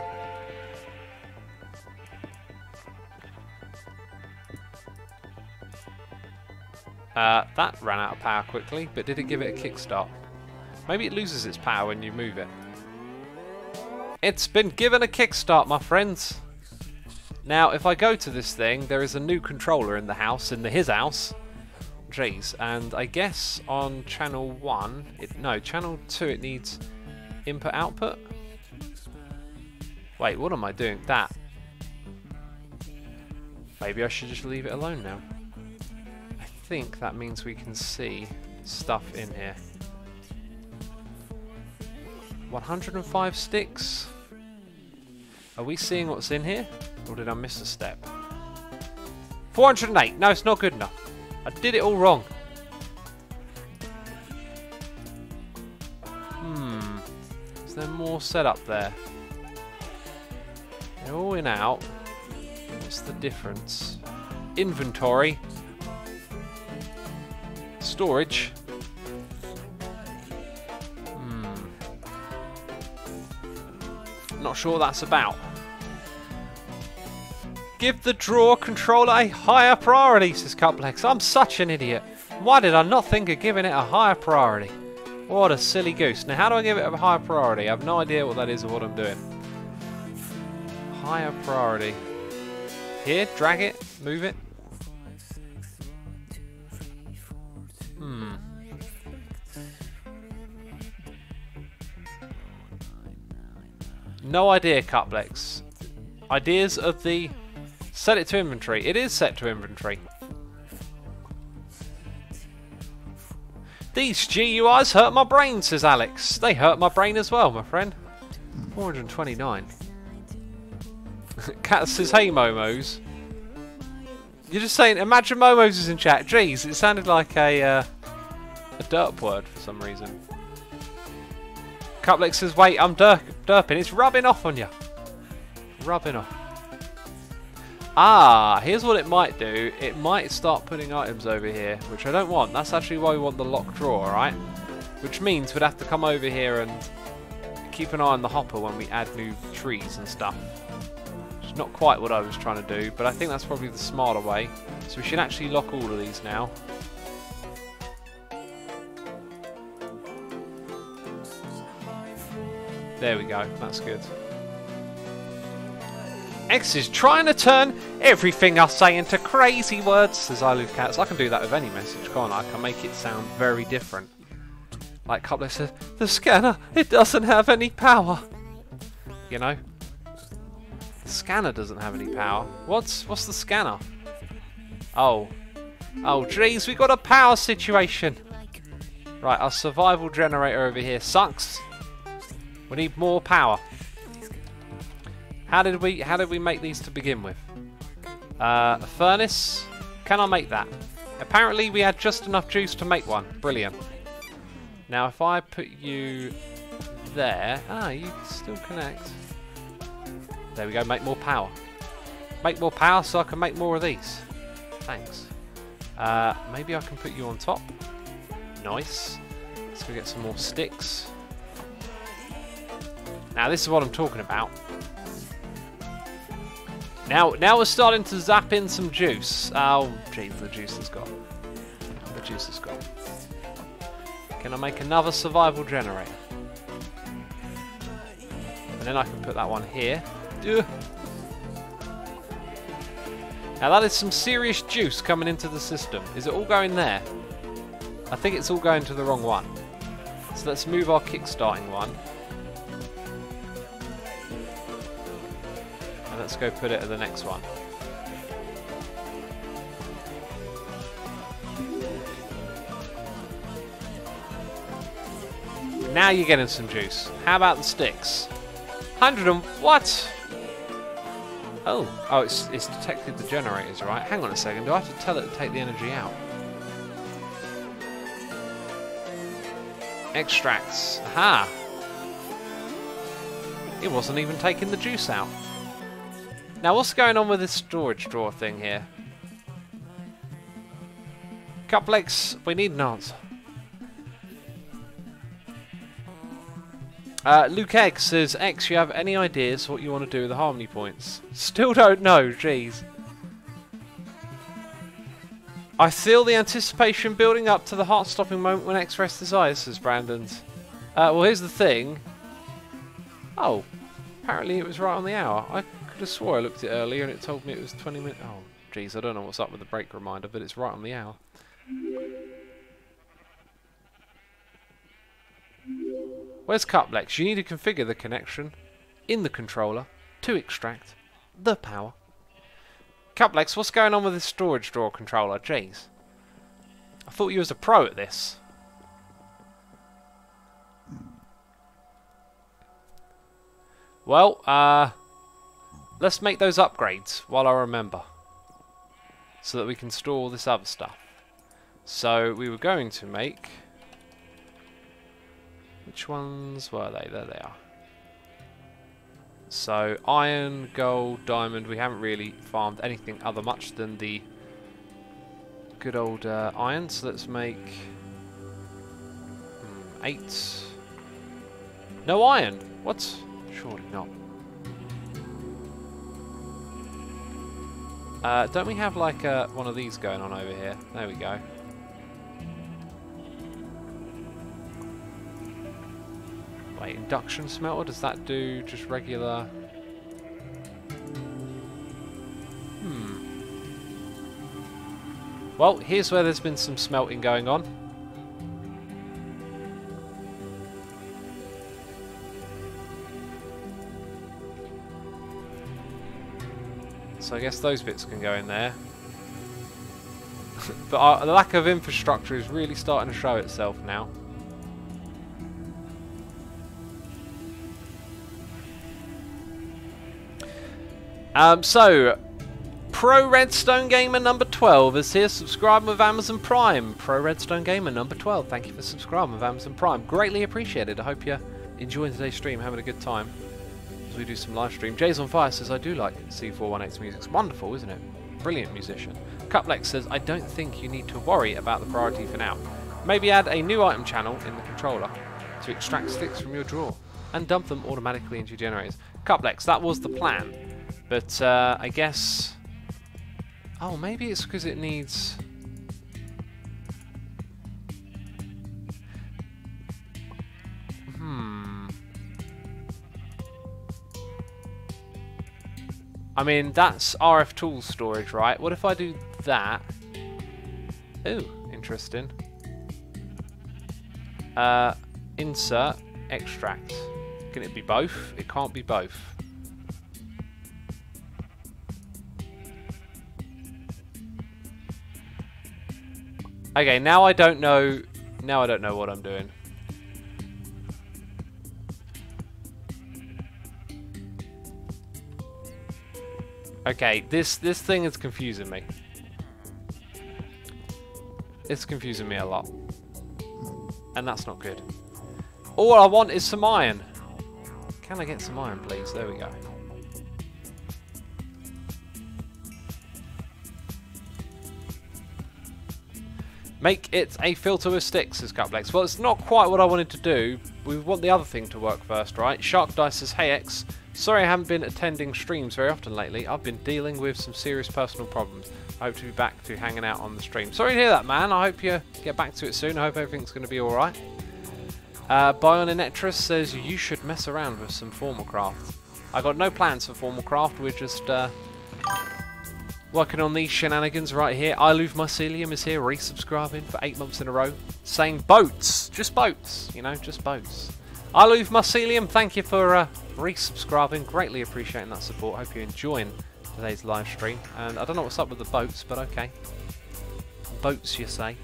That ran out of power quickly, but did it give it a kickstart? Maybe it loses its power when you move it. It's been given a kickstart, my friends. Now, if I go to this thing, there is a new controller in the house, his house. Jeez, and I guess on channel 1, no, channel 2 it needs input output. Wait, what am I doing? That. Maybe I should just leave it alone now. I think that means we can see stuff in here. 105 sticks. Are we seeing what's in here? Or did I miss a step? 408. No, it's not good enough. I did it all wrong. Is there more set up there? They're all in out. What's the difference? Inventory. Storage. Not sure what that's about. Give the drawer controller a higher priority, says Cuplex. I'm such an idiot. Why did I not think of giving it a higher priority? What a silly goose. Now, how do I give it a higher priority? I have no idea what that is or what I'm doing. Higher priority. Here, drag it, move it. No idea, Cuplex. Ideas of the... Set it to inventory. It is set to inventory. These GUIs hurt my brain, says Alex. They hurt my brain as well, my friend. 429. Cat says, hey, Momos. You're just saying, imagine Momos is in chat. Jeez, it sounded like a derp word for some reason. Cuplex says, wait, I'm derping. It's rubbing off on you. Rubbing off. Ah, here's what it might do. It might start putting items over here, which I don't want. That's actually why we want the locked drawer, right? Which means we'd have to come over here and keep an eye on the hopper when we add new trees and stuff. It's not quite what I was trying to do, but I think that's probably the smarter way. So we should actually lock all of these now. There we go, that's good. X is trying to turn everything I say into crazy words, says I Love Cats. I can do that with any message, can't I? I can make it sound very different. Like Coupler says, the scanner, it doesn't have any power. You know? The scanner doesn't have any power. What's the scanner? Oh. Oh, jeez, we got a power situation. Right, our survival generator over here sucks. We need more power. How did we make these to begin with? A furnace. Can I make that? Apparently we had just enough juice to make one. Brilliant. Now if I put you there, you can still connect. There we go. Make more power. Make more power so I can make more of these. Thanks. Maybe I can put you on top. Nice. Let's go get some more sticks. Now this is what I'm talking about. Now we're starting to zap in some juice. Oh, jeez, the juice is gone. The juice is gone. Can I make another survival generator? And then I can put that one here. Ugh. Now that is some serious juice coming into the system. Is it all going there? I think it's all going to the wrong one. So let's move our kickstarting one. And let's go put it at the next one. Now you're getting some juice. How about the sticks? 100 and what? Oh, it's detected the generators, right? Hang on a second. Do I have to tell it to take the energy out? Extracts. Aha! It wasn't even taking the juice out. Now, what's going on with this storage drawer thing here? Cuplex, we need an answer. Luke Egg says, X, you have any ideas what you want to do with the harmony points? Still don't know, jeez. I feel the anticipation building up to the heart-stopping moment when X rests his eyes, says Brandon. Well, here's the thing. Oh, apparently it was right on the hour. I could have swore I looked at it earlier and it told me it was 20 minutes. Oh, jeez, I don't know what's up with the break reminder, but it's right on the hour. Where's Cuplex? You need to configure the connection in the controller to extract the power. Cuplex, what's going on with this storage drawer controller? Jeez. I thought you was a pro at this. Well, let's make those upgrades while I remember. So that we can store all this other stuff. So, we were going to make... Which ones were they? There they are. So, iron, gold, diamond. We haven't really farmed anything other much than the good old iron. So, let's make 8. No iron. What? Surely not. Don't we have like one of these going on over here? There we go. Wait, induction smelter, does that do just regular? Well, here's where there's been some smelting going on. So I guess those bits can go in there. But the lack of infrastructure is really starting to show itself now. So, Pro Redstone Gamer number 12 is here, subscribing with Amazon Prime. Pro Redstone Gamer number 12, thank you for subscribing with Amazon Prime. Greatly appreciated. I hope you're enjoying today's stream, having a good time as we do some live stream. Jay's on Fire says, I do like C418's music. It's wonderful, isn't it? Brilliant musician. Cuplex says, I don't think you need to worry about the priority for now. Maybe add a new item channel in the controller to extract sticks from your drawer and dump them automatically into your generators. Cuplex, that was the plan. But I guess... Oh, maybe it's because it needs... I mean, that's RF tools storage, right? What if I do that? Ooh, interesting. Insert, extract. Can it be both? It can't be both. Okay, now I don't know. Now I don't know what I'm doing. Okay, this thing is confusing me. It's confusing me a lot. And that's not good. All I want is some iron. Can I get some iron, please? There we go. Make it a filter with sticks, says Cuplex. Well, it's not quite what I wanted to do. We want the other thing to work first, right? Shark Dice says, hey X, sorry I haven't been attending streams very often lately. I've been dealing with some serious personal problems. I hope to be back to hanging out on the stream. Sorry to hear that, man. I hope you get back to it soon. I hope everything's going to be alright. Bioninetris says, you should mess around with some Foolcraft. I got no plans for Foolcraft. We're just working on these shenanigans right here. Ilove Mycelium is here, resubscribing for 8 months in a row. Saying boats. Just boats. You know, just boats. Ilove Mycelium, thank you for resubscribing. Greatly appreciating that support. Hope you're enjoying today's live stream. And I don't know what's up with the boats, but okay. Boats, you say.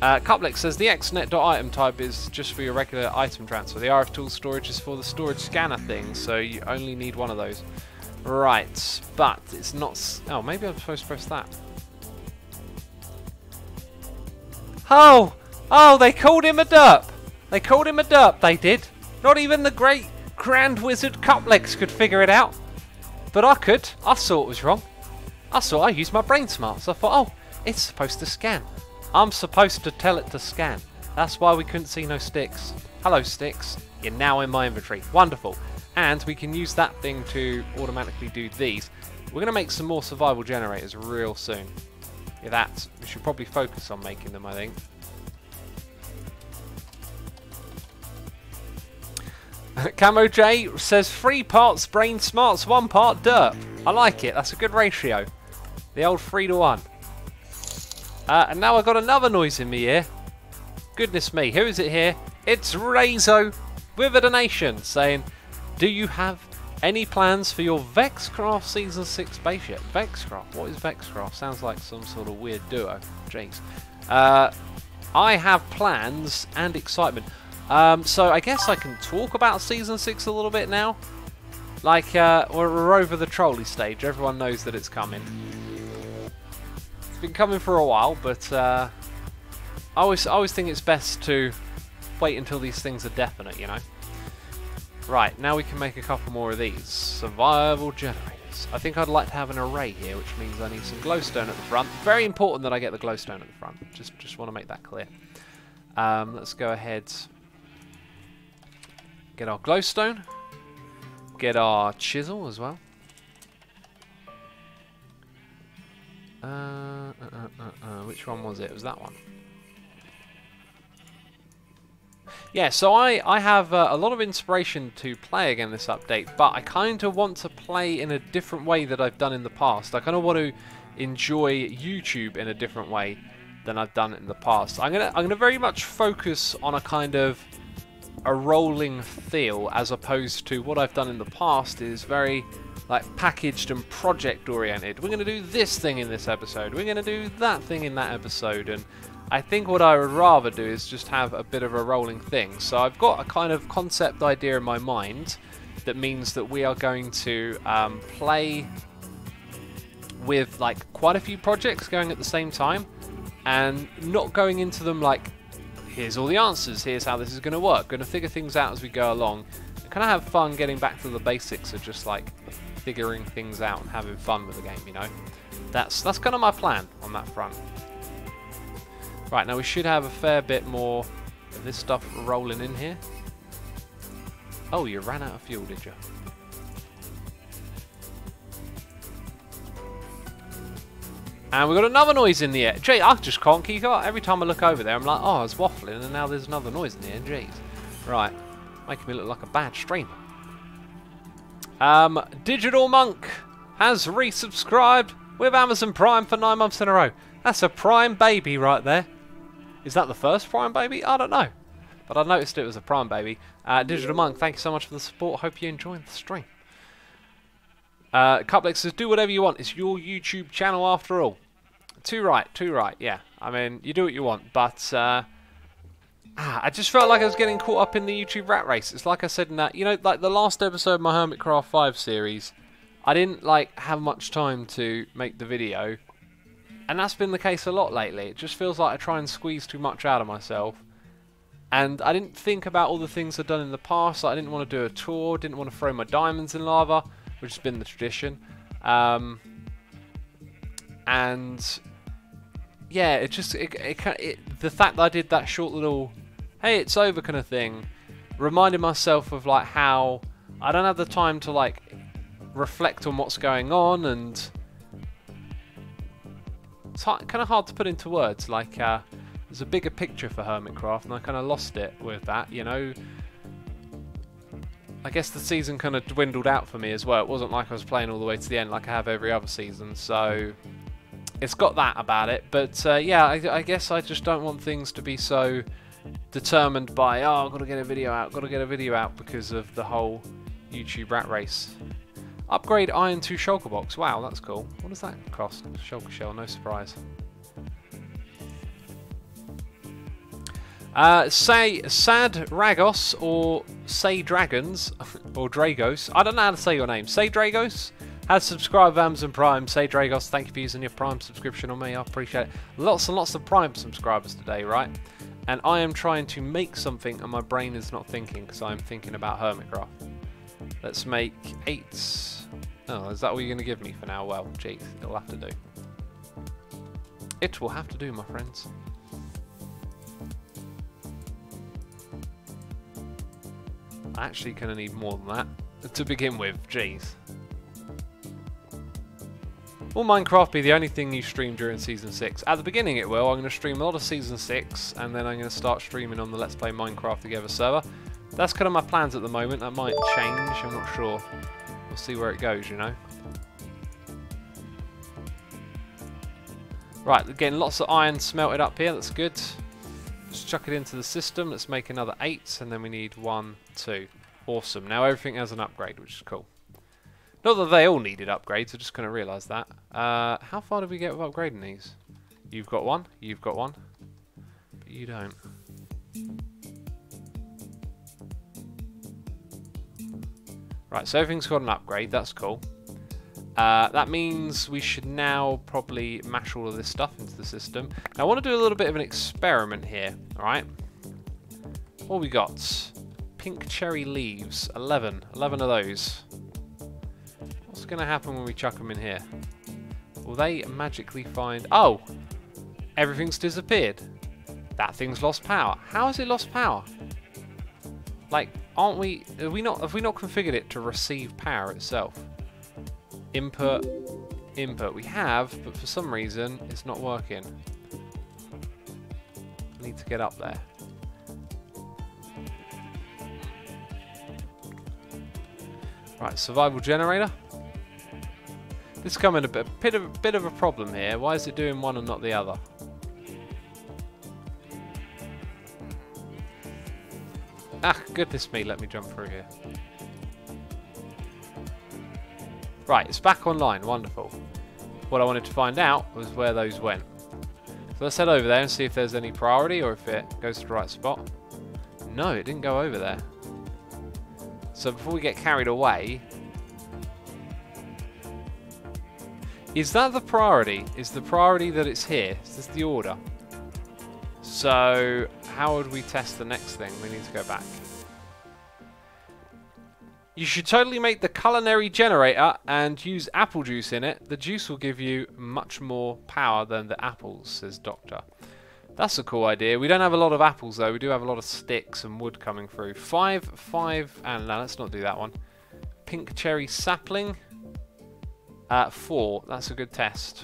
Cuplex says the Xnet.item type is just for your regular item transfer. The RF tool storage is for the storage scanner thing, so you only need one of those. Right, but it's not... Oh, maybe I'm supposed to press that. Oh! Oh, they called him a derp! They called him a derp, they did. Not even the great Grand Wizard Cuplex could figure it out. But I saw it was wrong. I saw I used my brain smart, so I thought, oh, it's supposed to scan. I'm supposed to tell it to scan. That's why we couldn't see no sticks. Hello, sticks. You're now in my inventory. Wonderful. And we can use that thing to automatically do these. We're going to make some more survival generators real soon. Yeah, we should probably focus on making them, I think. Camo J says 3 parts brain smarts, 1 part dirt. I like it. That's a good ratio. The old 3 to 1. And now I've got another noise in my ear. Goodness me, who is it here? It's Rezo with a donation saying, do you have any plans for your Vexcraft Season 6 spaceship? Vexcraft? What is Vexcraft? Sounds like some sort of weird duo. Jeez. I have plans and excitement. So I guess I can talk about Season 6 a little bit now. Like, we're over the trolley stage. Everyone knows that it's coming. It's been coming for a while, but I always think it's best to wait until these things are definite, you know. Right, now we can make a couple more of these. Survival generators. I think I'd like to have an array here, which means I need some glowstone at the front. Very important that I get the glowstone at the front. Just want to make that clear. Let's go ahead. Get our glowstone. Get our chisel as well. Which one was it? It was that one. Yeah, so I have a lot of inspiration to play again this update, but I kind of want to play in a different way that I've done in the past. I kind of want to enjoy YouTube in a different way than I've done it in the past. I'm gonna very much focus on a kind of a rolling feel, as opposed to what I've done in the past is very like packaged and project oriented. We're going to do this thing in this episode, we're going to do that thing in that episode, and I think what I would rather do is just have a bit of a rolling thing. So I've got a kind of concept idea in my mind that means that we are going to play with like quite a few projects going at the same time, and not going into them like, here's all the answers, here's how this is going to work, going to figure things out as we go along. I kind of have fun getting back to the basics of just like figuring things out and having fun with the game, you know. That's kind of my plan on that front. Right, now we should have a fair bit more of this stuff rolling in here. Oh, you ran out of fuel, did you? And we've got another noise in the air. Gee, I just can't keep up. Every time I look over there, I'm like, oh, I was waffling, and now there's another noise in the air. Jeez. Right. Making me look like a bad streamer. Digital Monk has resubscribed with Amazon Prime for 9 months in a row. That's a Prime baby right there. Is that the first Prime baby? I don't know. But I noticed it was a Prime baby. Digital Monk, thank you so much for the support. Hope you're enjoying the stream. Cuplex says, do whatever you want. It's your YouTube channel after all. Too right, yeah. I mean, you do what you want, but I just felt like I was getting caught up in the YouTube rat race. It's like I said in that, you know, like the last episode of my Hermitcraft 5 series, I didn't like have much time to make the video, and that's been the case a lot lately. It just feels like I try and squeeze too much out of myself, and I didn't think about all the things I've done in the past. Like I didn't want to do a tour, didn't want to throw my diamonds in lava, which has been the tradition. And yeah, it just the fact that I did that short little hey, it's over kind of thing reminded myself of like how I don't have the time to like reflect on what's going on, and it's kind of hard to put into words. Like there's a bigger picture for Hermitcraft, and I kind of lost it with that, you know. I guess the season kind of dwindled out for me as well. It wasn't like I was playing all the way to the end like I have every other season, so it's got that about it. But yeah, I guess I just don't want things to be so determined by, oh, I've got to get a video out, because of the whole YouTube rat race. Upgrade iron to shulker box. Wow, that's cool. What does that cost? Shulker shell, no surprise. Say Sad Ragos or Say Dragons or Dragos. I don't know how to say your name. Say Dragos has subscribed with Amazon Prime. Say Dragos, thank you for using your Prime subscription on me. I appreciate it. Lots and lots of Prime subscribers today, right? And I am trying to make something, and my brain is not thinking because I'm thinking about Hermitcraft. Let's make 8 Oh, is that all you're going to give me for now? Well, geez, it'll have to do. It will have to do, my friends. I actually kind of need more than that to begin with. Jeez. Will Minecraft be the only thing you stream during Season 6? At the beginning it will. I'm going to stream a lot of Season 6 and then I'm going to start streaming on the Let's Play Minecraft Together server. That's kind of my plans at the moment. That might change, I'm not sure. We'll see where it goes, you know. Right, getting lots of iron smelted up here, that's good. Just chuck it into the system. Let's make another 8 and then we need 1, 2. Awesome. Now everything has an upgrade, which is cool. Not that they all needed upgrades, I just kind of realised that. How far did we get with upgrading these? You've got one, but you don't. Right, so everything's got an upgrade, that's cool. That means we should now probably mash all of this stuff into the system. Now I want to do a little bit of an experiment here, alright? What we got? Pink cherry leaves, 11 of those. What's going to happen when we chuck them in here? Will they magically find... Oh! Everything's disappeared. That thing's lost power. How has it lost power? Like, aren't we... Have we not configured it to receive power itself? Input. We have, but for some reason, it's not working. I need to get up there. Right, survival generator. This is coming a bit of a problem here. Why is it doing one and not the other? Ah, goodness me, let me jump through here. Right, it's back online, wonderful. What I wanted to find out was where those went. So let's head over there and see if there's any priority or if it goes to the right spot. No, it didn't go over there. So before we get carried away... Is that the priority? Is the priority that it's here? Is this the order? So, how would we test the next thing? We need to go back. You should totally make the culinary generator and use apple juice in it. The juice will give you much more power than the apples, says Doctor. That's a cool idea. We don't have a lot of apples though. We do have a lot of sticks and wood coming through. 5, and no, let's not do that one. Pink cherry sapling. 4, that's a good test.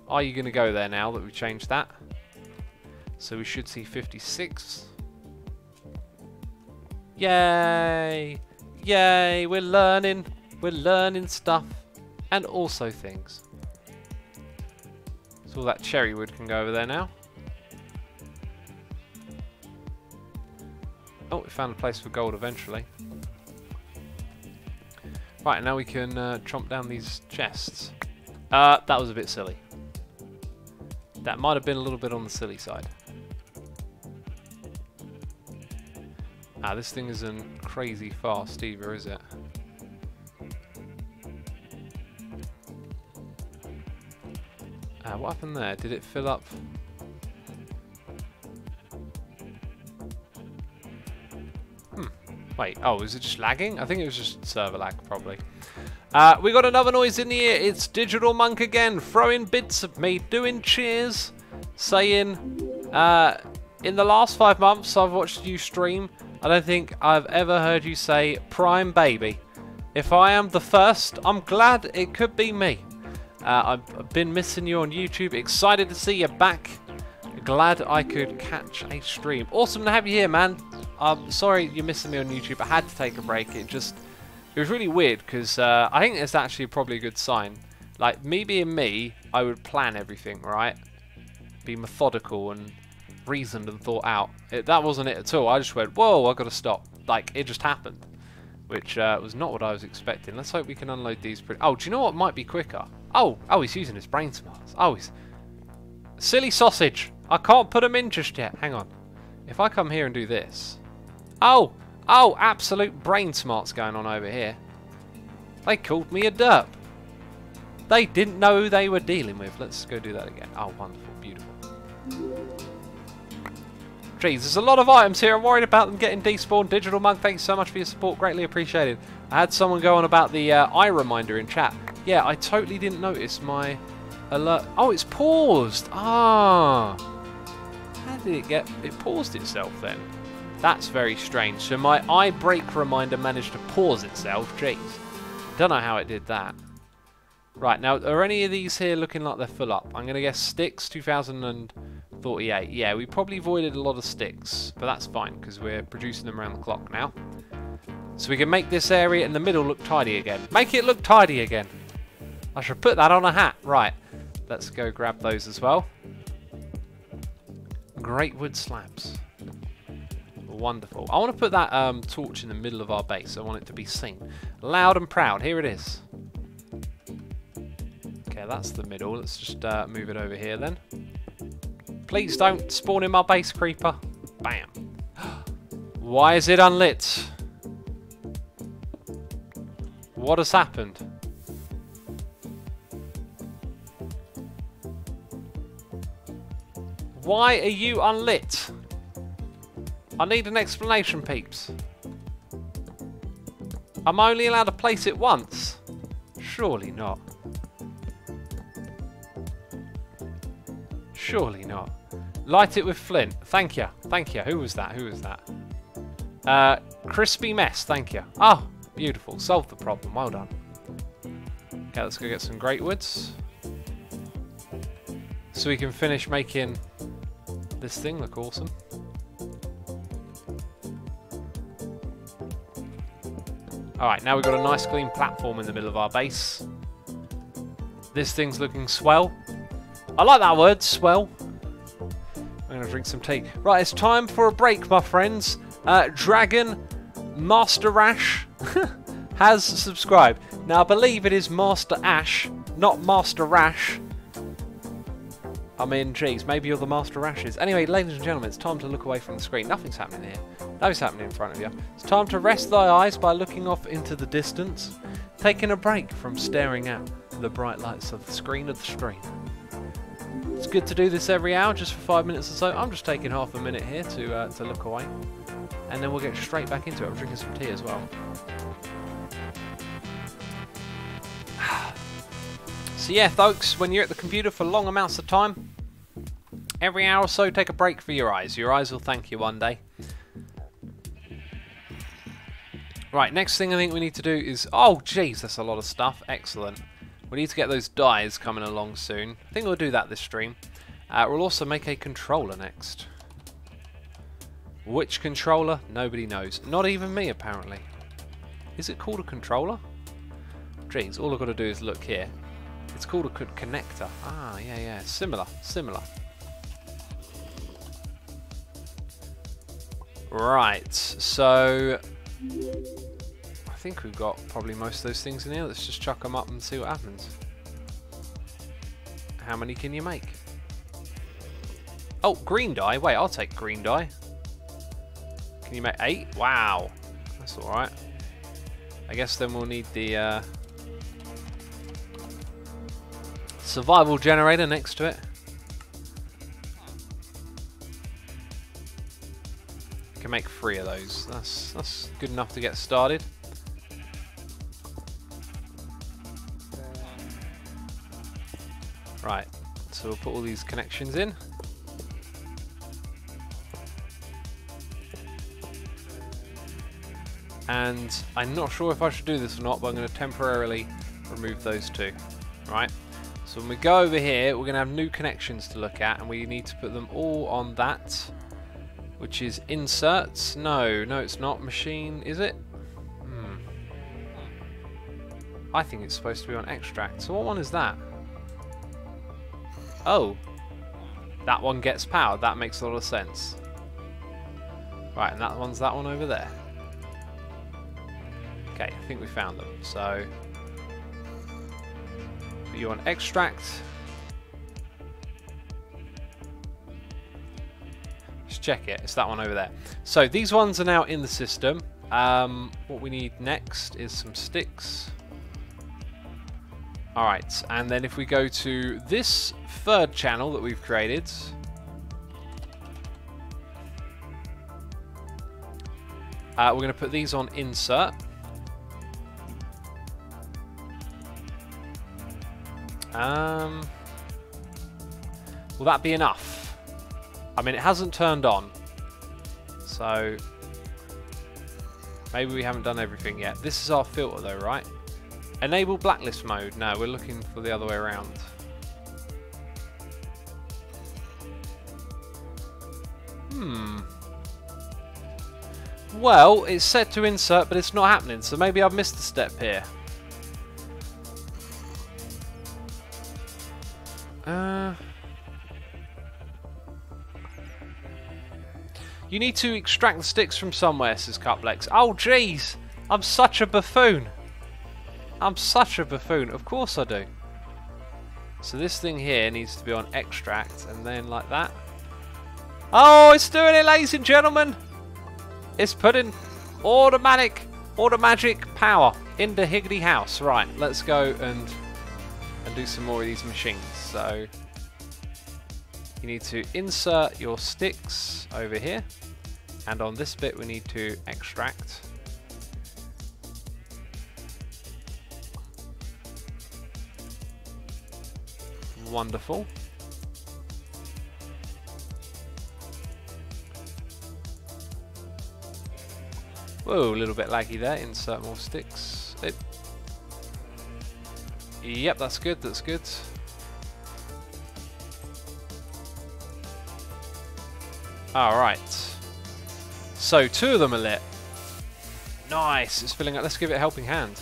Are you going to go there now that we've changed that? So we should see 56. Yay! Yay! We're learning stuff. And also things. So all that cherry wood can go over there now. Oh, we found a place for gold eventually. Right, now we can chomp down these chests. That was a bit silly. That might have been a little bit on the silly side. Ah, this thing isn't crazy fast either, is it? What happened there? Did it fill up? Wait, oh, is it just lagging? I think it was just server lag, probably. We got another noise in the ear. It's Digital Monk again, throwing bits of me, doing cheers, saying, in the last 5 months I've watched you stream, I don't think I've ever heard you say Prime Baby. If I am the first, I'm glad it could be me. I've been missing you on YouTube. Excited to see you back. Glad I could catch a stream. Awesome to have you here, man. I'm sorry you're missing me on YouTube. I had to take a break. It was really weird because I think it's actually probably a good sign. Like, me being me, I would plan everything, right? Be methodical and reasoned and thought out. That wasn't it at all. I just went, whoa, I've got to stop. Like, it just happened. Which was not what I was expecting. Let's hope we can unload these pretty... Oh, do you know what might be quicker? Oh, he's using his brain smarts. Oh, he's... Silly sausage. I can't put them in just yet. Hang on. If I come here and do this... Oh, absolute brain smarts going on over here. They called me a derp. They didn't know who they were dealing with. Let's go do that again. Oh, wonderful, beautiful. Jeez, there's a lot of items here. I'm worried about them getting despawned. Digital Monk, thank you so much for your support. Greatly appreciated. I had someone go on about the eye reminder in chat. Yeah, I totally didn't notice my alert. Oh, it's paused. Ah. How did it paused itself then? That's very strange. So my eye break reminder managed to pause itself. Jeez. Don't know how it did that. Right, now, are any of these here looking like they're full up? I'm going to guess sticks, 2048. Yeah, we probably voided a lot of sticks, but that's fine, because we're producing them around the clock now. So we can make this area in the middle look tidy again. Make it look tidy again. I should put that on a hat. Right, let's go grab those as well. Great wood slabs. Wonderful. I want to put that torch in the middle of our base. I want it to be seen. Loud and proud. Here it is. Okay, that's the middle. Let's just move it over here then. Please don't spawn in my base, creeper. Bam. Why is it unlit? What has happened? Why are you unlit? I need an explanation, peeps. I'm only allowed to place it once. Surely not. Surely not. Light it with flint. Thank you. Thank you. Who was that? Who was that? Crispy mess. Thank you. Oh, beautiful. Solved the problem. Well done. Okay, let's go get some great woods. So we can finish making this thing look awesome. Alright, now we've got a nice clean platform in the middle of our base. This thing's looking swell. I like that word, swell. I'm going to drink some tea. Right, it's time for a break, my friends. Dragon Master Rash has subscribed. Now, I believe it is Master Ash, not Master Rash. I mean, geez, maybe you're the Master Rashes. Anyway, ladies and gentlemen, it's time to look away from the screen. Nothing's happening here. Nothing's happening in front of you. It's time to rest thy eyes by looking off into the distance, taking a break from staring at the bright lights of the screen of the stream. It's good to do this every hour, just for 5 minutes or so. I'm just taking half a minute here to look away, and then we'll get straight back into it. I'm drinking some tea as well. So yeah, folks, when you're at the computer for long amounts of time, every hour or so, take a break for your eyes. Your eyes will thank you one day. Right, next thing I think we need to do is... Oh, jeez, that's a lot of stuff. Excellent. We need to get those dyes coming along soon. I think we'll do that this stream. We'll also make a controller next. Which controller? Nobody knows. Not even me, apparently. Is it called a controller? Jeez, all I've got to do is look here. It's called a connector. Ah, yeah. Similar. Right, so... I think we've got probably most of those things in here. Let's just chuck them up and see what happens. How many can you make? Oh, green dye. Wait, I'll take green dye. Can you make 8? Wow. That's alright. I guess then we'll need the survival generator next to it. Can make 3 of those. That's good enough to get started. Right, so we'll put all these connections in. And I'm not sure if I should do this or not, but I'm going to temporarily remove those 2. Right, so when we go over here, we're going to have new connections to look at, and we need to put them all on that, which is inserts. No, it's not. Machine, is it? I think it's supposed to be on extract. So what one is that? Oh, that one gets powered. That makes a lot of sense. Right, and that one's that one over there. Okay, I think we found them. So, put you on extract. Just check it. It's that one over there. So these ones are now in the system. What we need next is some sticks. Alright, and then if we go to this third channel that we've created, we're going to put these on insert. Will that be enough? I mean, it hasn't turned on. So maybe we haven't done everything yet. This is our filter though, right? Enable blacklist mode. No, we're looking for the other way around. Well, it's set to insert, but it's not happening, so maybe I've missed a step here. You need to extract the sticks from somewhere, says Cuplex. Oh, jeez! I'm such a buffoon! I'm such a buffoon. Of course I do. So this thing here needs to be on extract, and then like that. Oh, it's doing it, ladies and gentlemen! It's putting automatic power into Higgity House. Right, let's go and do some more of these machines. So you need to insert your sticks over here, and on this bit we need to extract. Wonderful. Whoa, a little bit laggy there. Insert more sticks. Yep, that's good, that's good. Alright. So, 2 of them are lit. Nice, it's filling up. Let's give it a helping hand.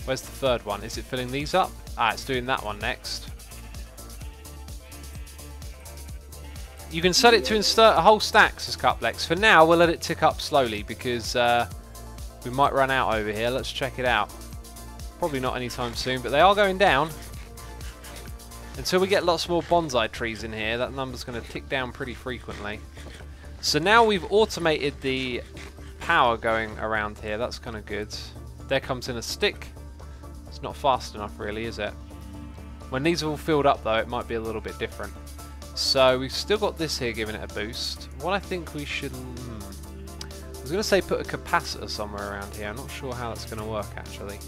Where's the third one? Is it filling these up? Ah, it's doing that one next. You can set it to insert a whole stack, says Cuplex. For now, we'll let it tick up slowly because we might run out over here. Let's check it out. Probably not anytime soon, but they are going down. Until we get lots more bonsai trees in here, that number's going to tick down pretty frequently. So now we've automated the power going around here. That's kind of good. There comes in a stick. It's not fast enough really, is it? When these are all filled up though, it might be a little bit different. So we've still got this here giving it a boost. What I think we should... I was going to say put a capacitor somewhere around here. I'm not sure how that's going to work actually.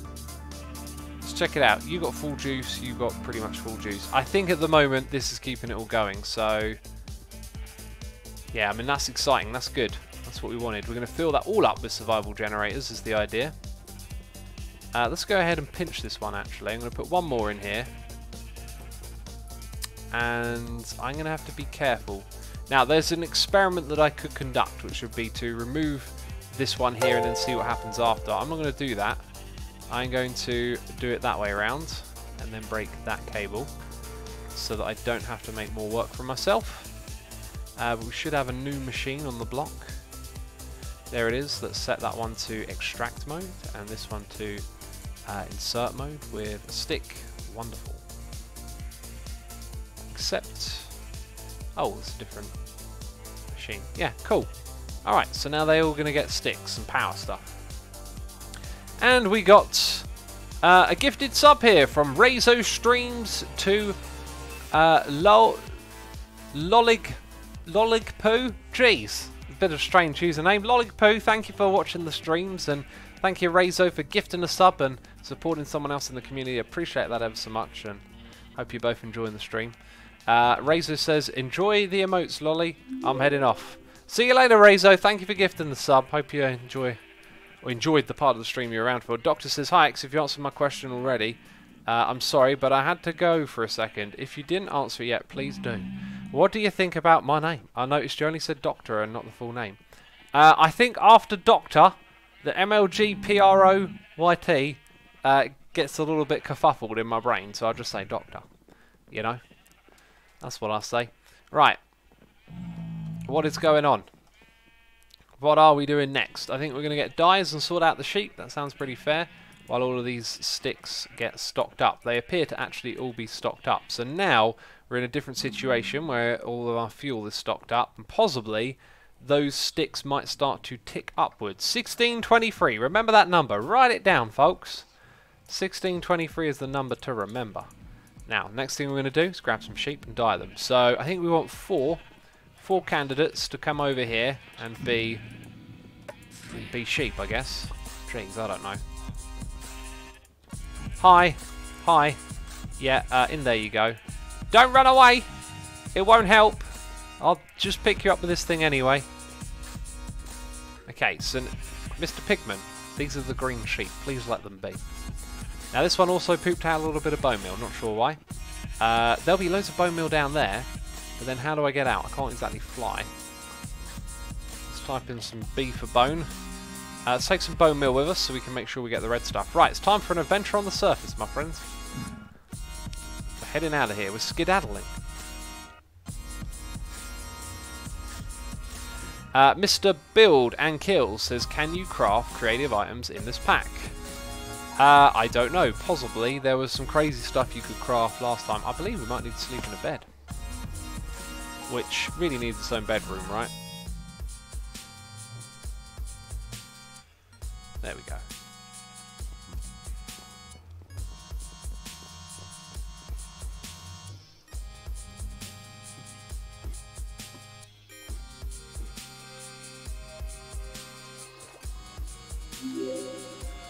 Let's check it out. You got full juice, you got pretty much full juice. I think at the moment this is keeping it all going. So yeah, I mean that's exciting. That's good. That's what we wanted. We're going to fill that all up with survival generators is the idea. Let's go ahead and pinch this one actually. I'm going to put one more in here. And I'm going to have to be careful. Now there's an experiment that I could conduct, which would be to remove this one here and then see what happens after. I'm not going to do that. I'm going to do it that way around and then break that cable so that I don't have to make more work for myself. But we should have a new machine on the block. There it is. Let's set that one to extract mode and this one to insert mode with a stick. Wonderful. Except, oh, it's a different machine. Yeah, cool. Alright, so now they're all going to get sticks and power stuff. And we got a gifted sub here from Razo Streams to Loligpoo. Jeez, a bit of a strange username. Loligpoo, thank you for watching the streams, and thank you Razo for gifting a sub and supporting someone else in the community. I appreciate that ever so much, and hope you're both enjoying the stream. Razo says, enjoy the emotes, Lolly. I'm heading off. See you later, Razo. Thank you for gifting the sub. Hope you enjoyed the part of the stream you're around for. Doctor says, hi, X, if you answered my question already, I'm sorry, but I had to go for a second. If you didn't answer it yet, please do. What do you think about my name? I noticed you only said Doctor and not the full name. I think after Doctor, the MLGPROYT gets a little bit kerfuffled in my brain, so I'll just say Doctor. You know? That's what I say. Right. What is going on? What are we doing next? I think we're going to get dyes and sort out the sheep. That sounds pretty fair. While all of these sticks get stocked up. They appear to actually all be stocked up. So now we're in a different situation where all of our fuel is stocked up. And possibly those sticks might start to tick upwards. 1623. Remember that number. Write it down, folks. 1623 is the number to remember. Now, next thing we're going to do is grab some sheep and dye them. So I think we want four candidates to come over here and be sheep, I guess. Jeez, I don't know. Hi. Hi. Yeah, in there you go. Don't run away! It won't help. I'll just pick you up with this thing anyway. Okay, so Mr. Pigman, these are the green sheep. Please let them be. Now this one also pooped out a little bit of bone meal. Not sure why. There'll be loads of bone meal down there. But then how do I get out? I can't exactly fly. Let's type in some B for bone. Let's take some bone meal with us so we can make sure we get the red stuff. Right, it's time for an adventure on the surface, my friends. We're heading out of here. We're skedaddling. Mr. Build and Kill says, can you craft creative items in this pack? I don't know. Possibly. There was some crazy stuff you could craft last time. I believe we might need to sleep in a bed. Which really needs its own bedroom, right? There we go.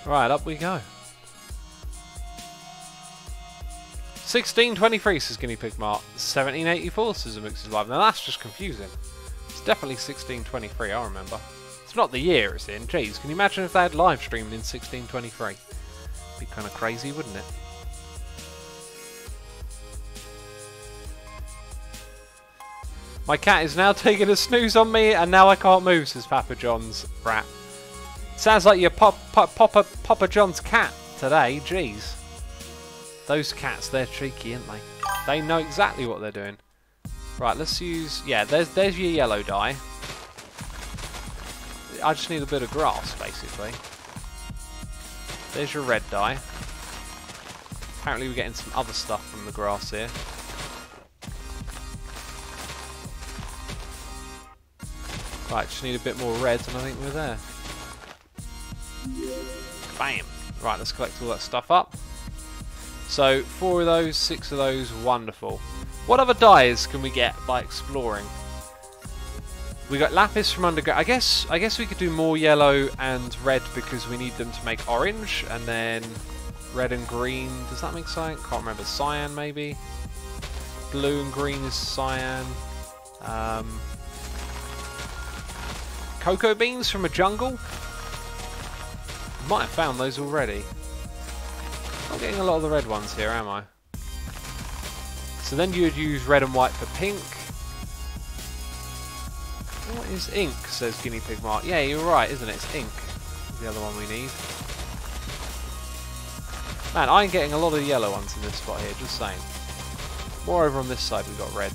Right, up we go. 1623 says Guinea Pig Mart. 1784 says Mixes Live. Now that's just confusing. It's definitely 1623, I remember. It's not the year it's in. Jeez, can you imagine if they had live streamed in 1623? Be kind of crazy, wouldn't it? My cat is now taking a snooze on me and now I can't move, says Papa John's rat. Sounds like your Papa John's cat today, jeez. Those cats, they're cheeky, aren't they? They know exactly what they're doing. Right, let's use... Yeah, there's your yellow dye. I just need a bit of grass, basically. There's your red dye. Apparently we're getting some other stuff from the grass here. Right, just need a bit more red and I think we're there. Bam! Right, let's collect all that stuff up. So, 4 of those, 6 of those, wonderful. What other dyes can we get by exploring? We got lapis from underground. I guess we could do more yellow and red because we need them to make orange, and then red and green. Does that make cyan? Can't remember. Cyan maybe. Blue and green is cyan. Cocoa beans from a jungle. Might have found those already. Not getting a lot of the red ones here, am I? So then you would use red and white for pink. What is ink, says Guinea Pig Mark. Yeah, you're right, isn't it? It's ink. The other one we need. Man, I ain't getting a lot of the yellow ones in this spot here, just saying. More over on this side, we've got red.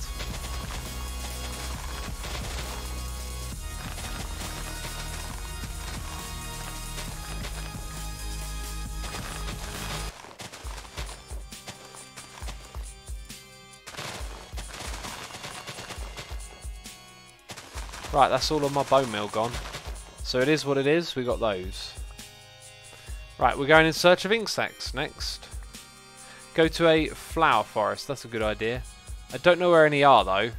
Right, that's all of my bone meal gone. So it is what it is, we got those. Right, we're going in search of ink sacs next. Go to a flower forest, that's a good idea. I don't know where any are though.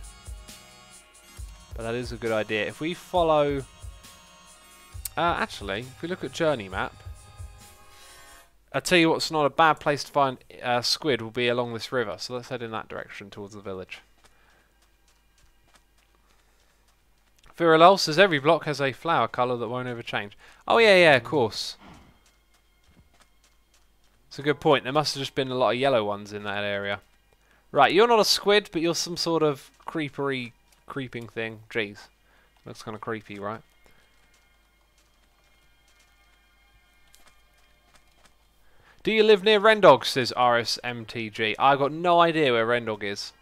But that is a good idea. If we follow... actually, if we look at journey map... I'll tell you what's not a bad place to find squid will be along this river. So let's head in that direction towards the village. Viralol says every block has a flower colour that won't ever change. Oh yeah, of course. It's a good point. There must have just been a lot of yellow ones in that area. Right, you're not a squid, but you're some sort of creeping thing. Jeez. Looks kind of creepy, right? Do you live near Rendog, says RSMTG. I got no idea where Rendog is.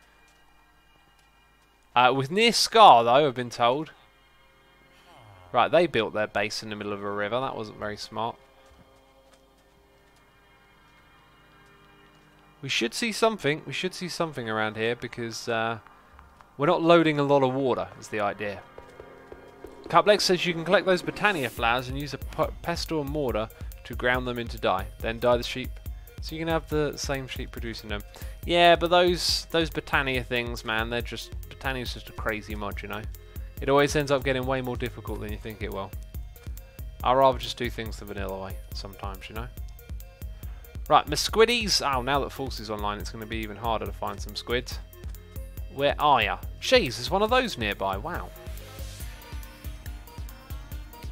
With near Scar, though, I've been told. Right, they built their base in the middle of a river. That wasn't very smart. We should see something. We should see something around here because we're not loading a lot of water, is the idea. Cuplex says you can collect those Botania flowers and use a pestle and mortar to ground them into dye. Then dye the sheep. So you can have the same sheep producing them. Yeah, but those Botania things, man, they're just... Botania's just a crazy mod, you know. It always ends up getting way more difficult than you think it will. I'd rather just do things the vanilla way sometimes, you know. Right, my squiddies. Oh, now that False is online, it's going to be even harder to find some squids. Where are ya? Jeez, there's one of those nearby. Wow.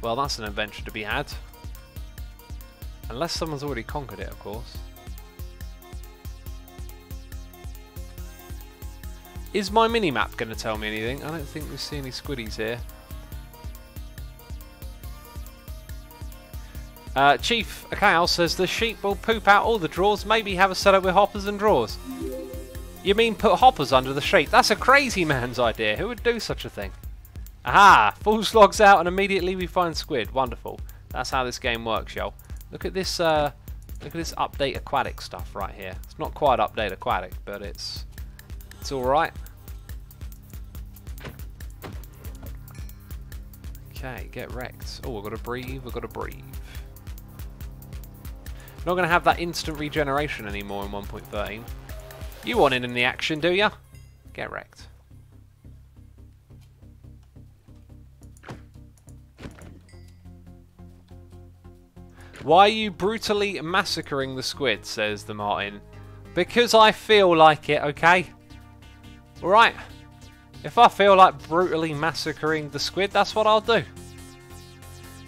Well, that's an adventure to be had. Unless someone's already conquered it, of course. Is my mini-map going to tell me anything? I don't think we see any squiddies here. Chief Akal says the sheep will poop out all the drawers. Maybe have a setup with hoppers and drawers. You mean put hoppers under the sheep? That's a crazy man's idea. Who would do such a thing? Aha! Fools logs out and immediately we find squid. Wonderful. That's how this game works, y'all. Look at this. Look at this update aquatic stuff right here. It's not quite update aquatic, but it's all right. Okay, get wrecked. Oh, we've got to breathe. We've got to breathe. Not going to have that instant regeneration anymore in 1.13. You want in the action, do ya? Get wrecked. Why are you brutally massacring the squid, says the Martin. Because I feel like it, okay? Alright. If I feel like brutally massacring the squid, that's what I'll do.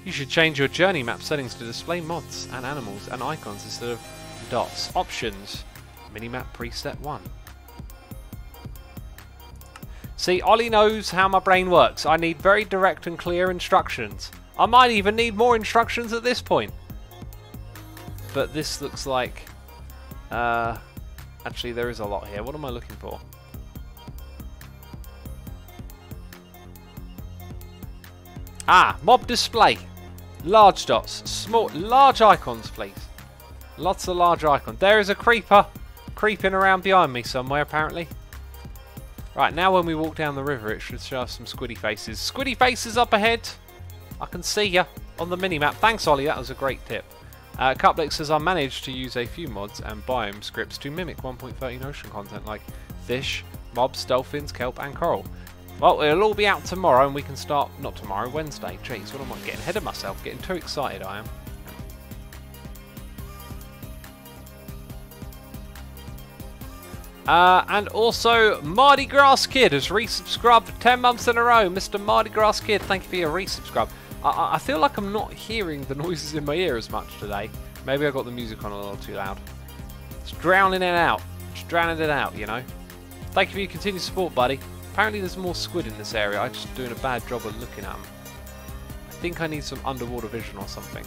You should change your journey map settings to display mods and animals and icons instead of dots. Options. Minimap preset 1. See, Ollie knows how my brain works. I need very direct and clear instructions. I might even need more instructions at this point. But this looks like... actually, there is a lot here. What am I looking for? Ah, mob display. Large dots. Small, large icons, please. Lots of large icons. There is a creeper creeping around behind me somewhere, apparently. Right, now when we walk down the river, it should show us some squiddy faces. Squiddy faces up ahead. I can see ya on the minimap. Thanks, Ollie. That was a great tip. Cuplex says I managed to use a few mods and biome scripts to mimic 1.13 ocean content like fish, mobs, dolphins, kelp, and coral. Well, it'll all be out tomorrow and we can start... Not tomorrow, Wednesday. Jeez, what am I getting ahead of myself? Getting too excited, I am. And also, Mardi Gras Kid has resubscribed for 10 months in a row. Mr. Mardi Gras Kid, thank you for your resubscribe. I feel like I'm not hearing the noises in my ear as much today. Maybe I got the music on a little too loud. It's drowning it out. Just drowning it out, you know. Thank you for your continued support, buddy. Apparently there's more squid in this area. I'm just doing a bad job of looking at them. I think I need some underwater vision or something.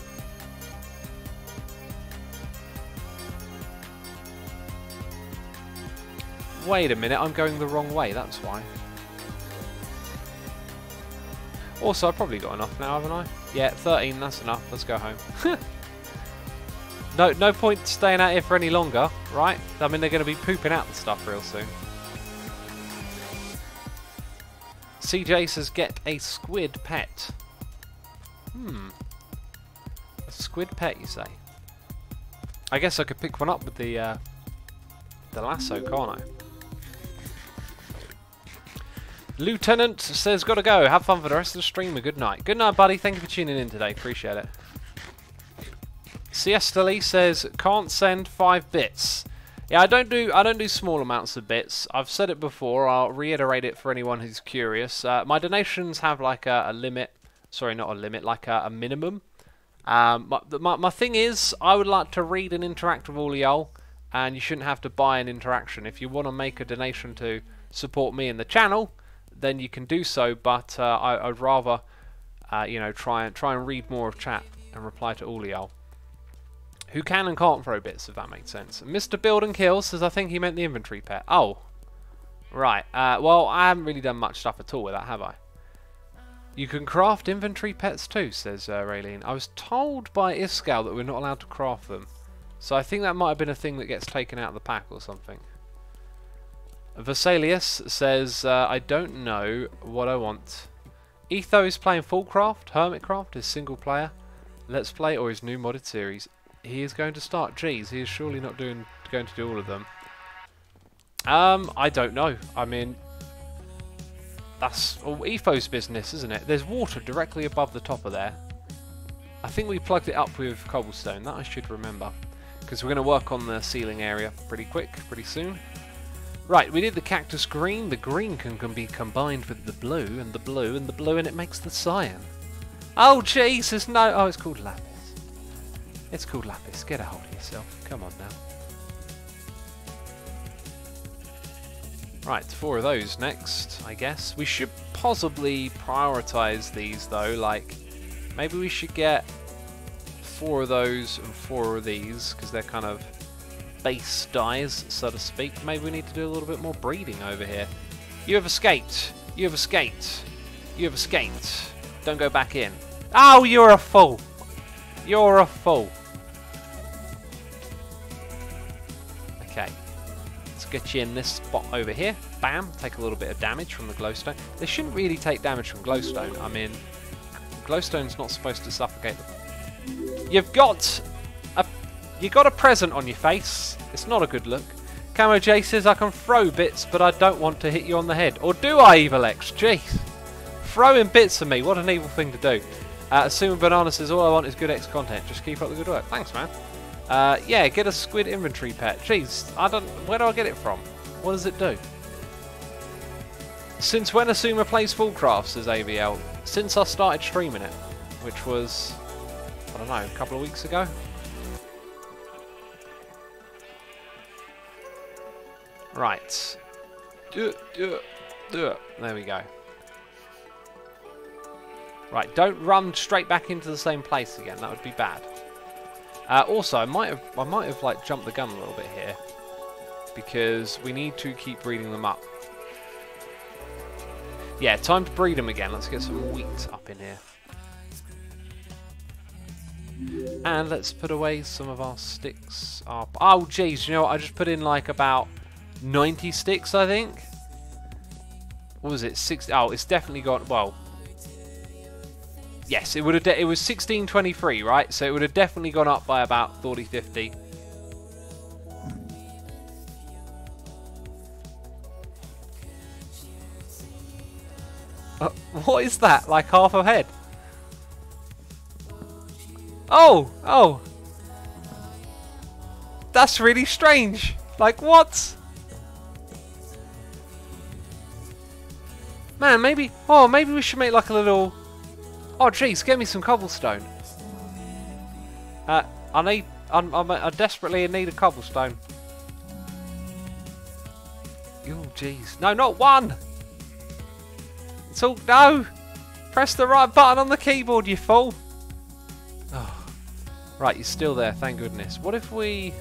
Wait a minute, I'm going the wrong way, that's why. Also, I've probably got enough now, haven't I? Yeah, 13, that's enough. Let's go home. No point staying out here for any longer, right? I mean, they're going to be pooping out the stuff real soon. CJ says, get a squid pet. A squid pet, you say? I guess I could pick one up with the lasso, can't I? Lieutenant says, gotta go. Have fun for the rest of the stream. A good night. Good night, buddy. Thank you for tuning in today. Appreciate it. Siesta Lee says, can't send 5 bits. Yeah, I don't do small amounts of bits. I've said it before. I'll reiterate it for anyone who's curious. My donations have like a limit. Sorry, not a limit. Like a minimum. My thing is, I would like to read and interact with all y'all, and you shouldn't have to buy an interaction. If you want to make a donation to support me and the channel, then you can do so. But I'd rather, you know, try and read more of chat and reply to all y'all who can and can't throw bits, if that makes sense. Mr. Build and Kill says, I think he meant the inventory pet. Oh, right. Well, I haven't really done much stuff at all with that, have I? You can craft inventory pets too, says Raylene. I was told by Iskal that we're not allowed to craft them. So I think that might have been a thing that gets taken out of the pack or something. Vesalius says, I don't know what I want. Etho is playing Foolcraft. Hermitcraft is single player. Let's Play or his new modded series. He is going to start. Geez, he is surely not going to do all of them. I don't know. I mean, that's all Etho's business, isn't it? There's water directly above the top of there. I think we plugged it up with cobblestone. That I should remember. because we're going to work on the ceiling area pretty soon. Right, we did the cactus green. The green can be combined with the blue, and the blue, and the blue, and it makes the cyan. Oh, Jesus, no. Oh, it's called lapis. It's called lapis. Get a hold of yourself. Come on now. Right, 4 of those next, I guess. We should possibly prioritize these, though. Like, maybe we should get 4 of those and 4 of these, because they're kind of base dyes, so to speak. Maybe we need to do a little bit more breeding over here. You have escaped. You have escaped. You have escaped. Don't go back in. Oh, you're a fool. You're a fool. Okay. Let's get you in this spot over here. Bam. Take a little bit of damage from the glowstone. They shouldn't really take damage from glowstone. I mean, glowstone's not supposed to suffocate them. You've got a present on your face. It's not a good look. Camo J says, I can throw bits, but I don't want to hit you on the head. Or do I, Evil X? Jeez. Throwing bits at me. What an evil thing to do. Assuming Banana says, all I want is good X content. Just keep up the good work. Thanks, man. Yeah, get a squid inventory pet. Jeez, where do I get it from? What does it do? Since when Asuma plays Foolcraft, says AVL? Since I started streaming it, which was, I don't know, a couple of weeks ago. Right. There we go. Right, don't run straight back into the same place again. That would be bad. Also, I might have like jumped the gun a little bit here, because we need to keep breeding them up. Yeah, time to breed them again. Let's get some wheat up in here. And let's put away some of our sticks. Oh, geez, you know what? I just put in like about 90 sticks, I think. What was it? 60? Oh, it's definitely got, well, yes, it would have. It was 1623, right? So it would have definitely gone up by about 40, 50. What is that? Like half a head? Oh! That's really strange. Like what? Man, maybe. Oh, maybe we should make like a little. Oh, jeez, get me some cobblestone. I desperately need a cobblestone. Oh, jeez. No, not one! It's all, no! Press the right button on the keyboard, you fool! Oh. Right, you're still there, thank goodness. What if we...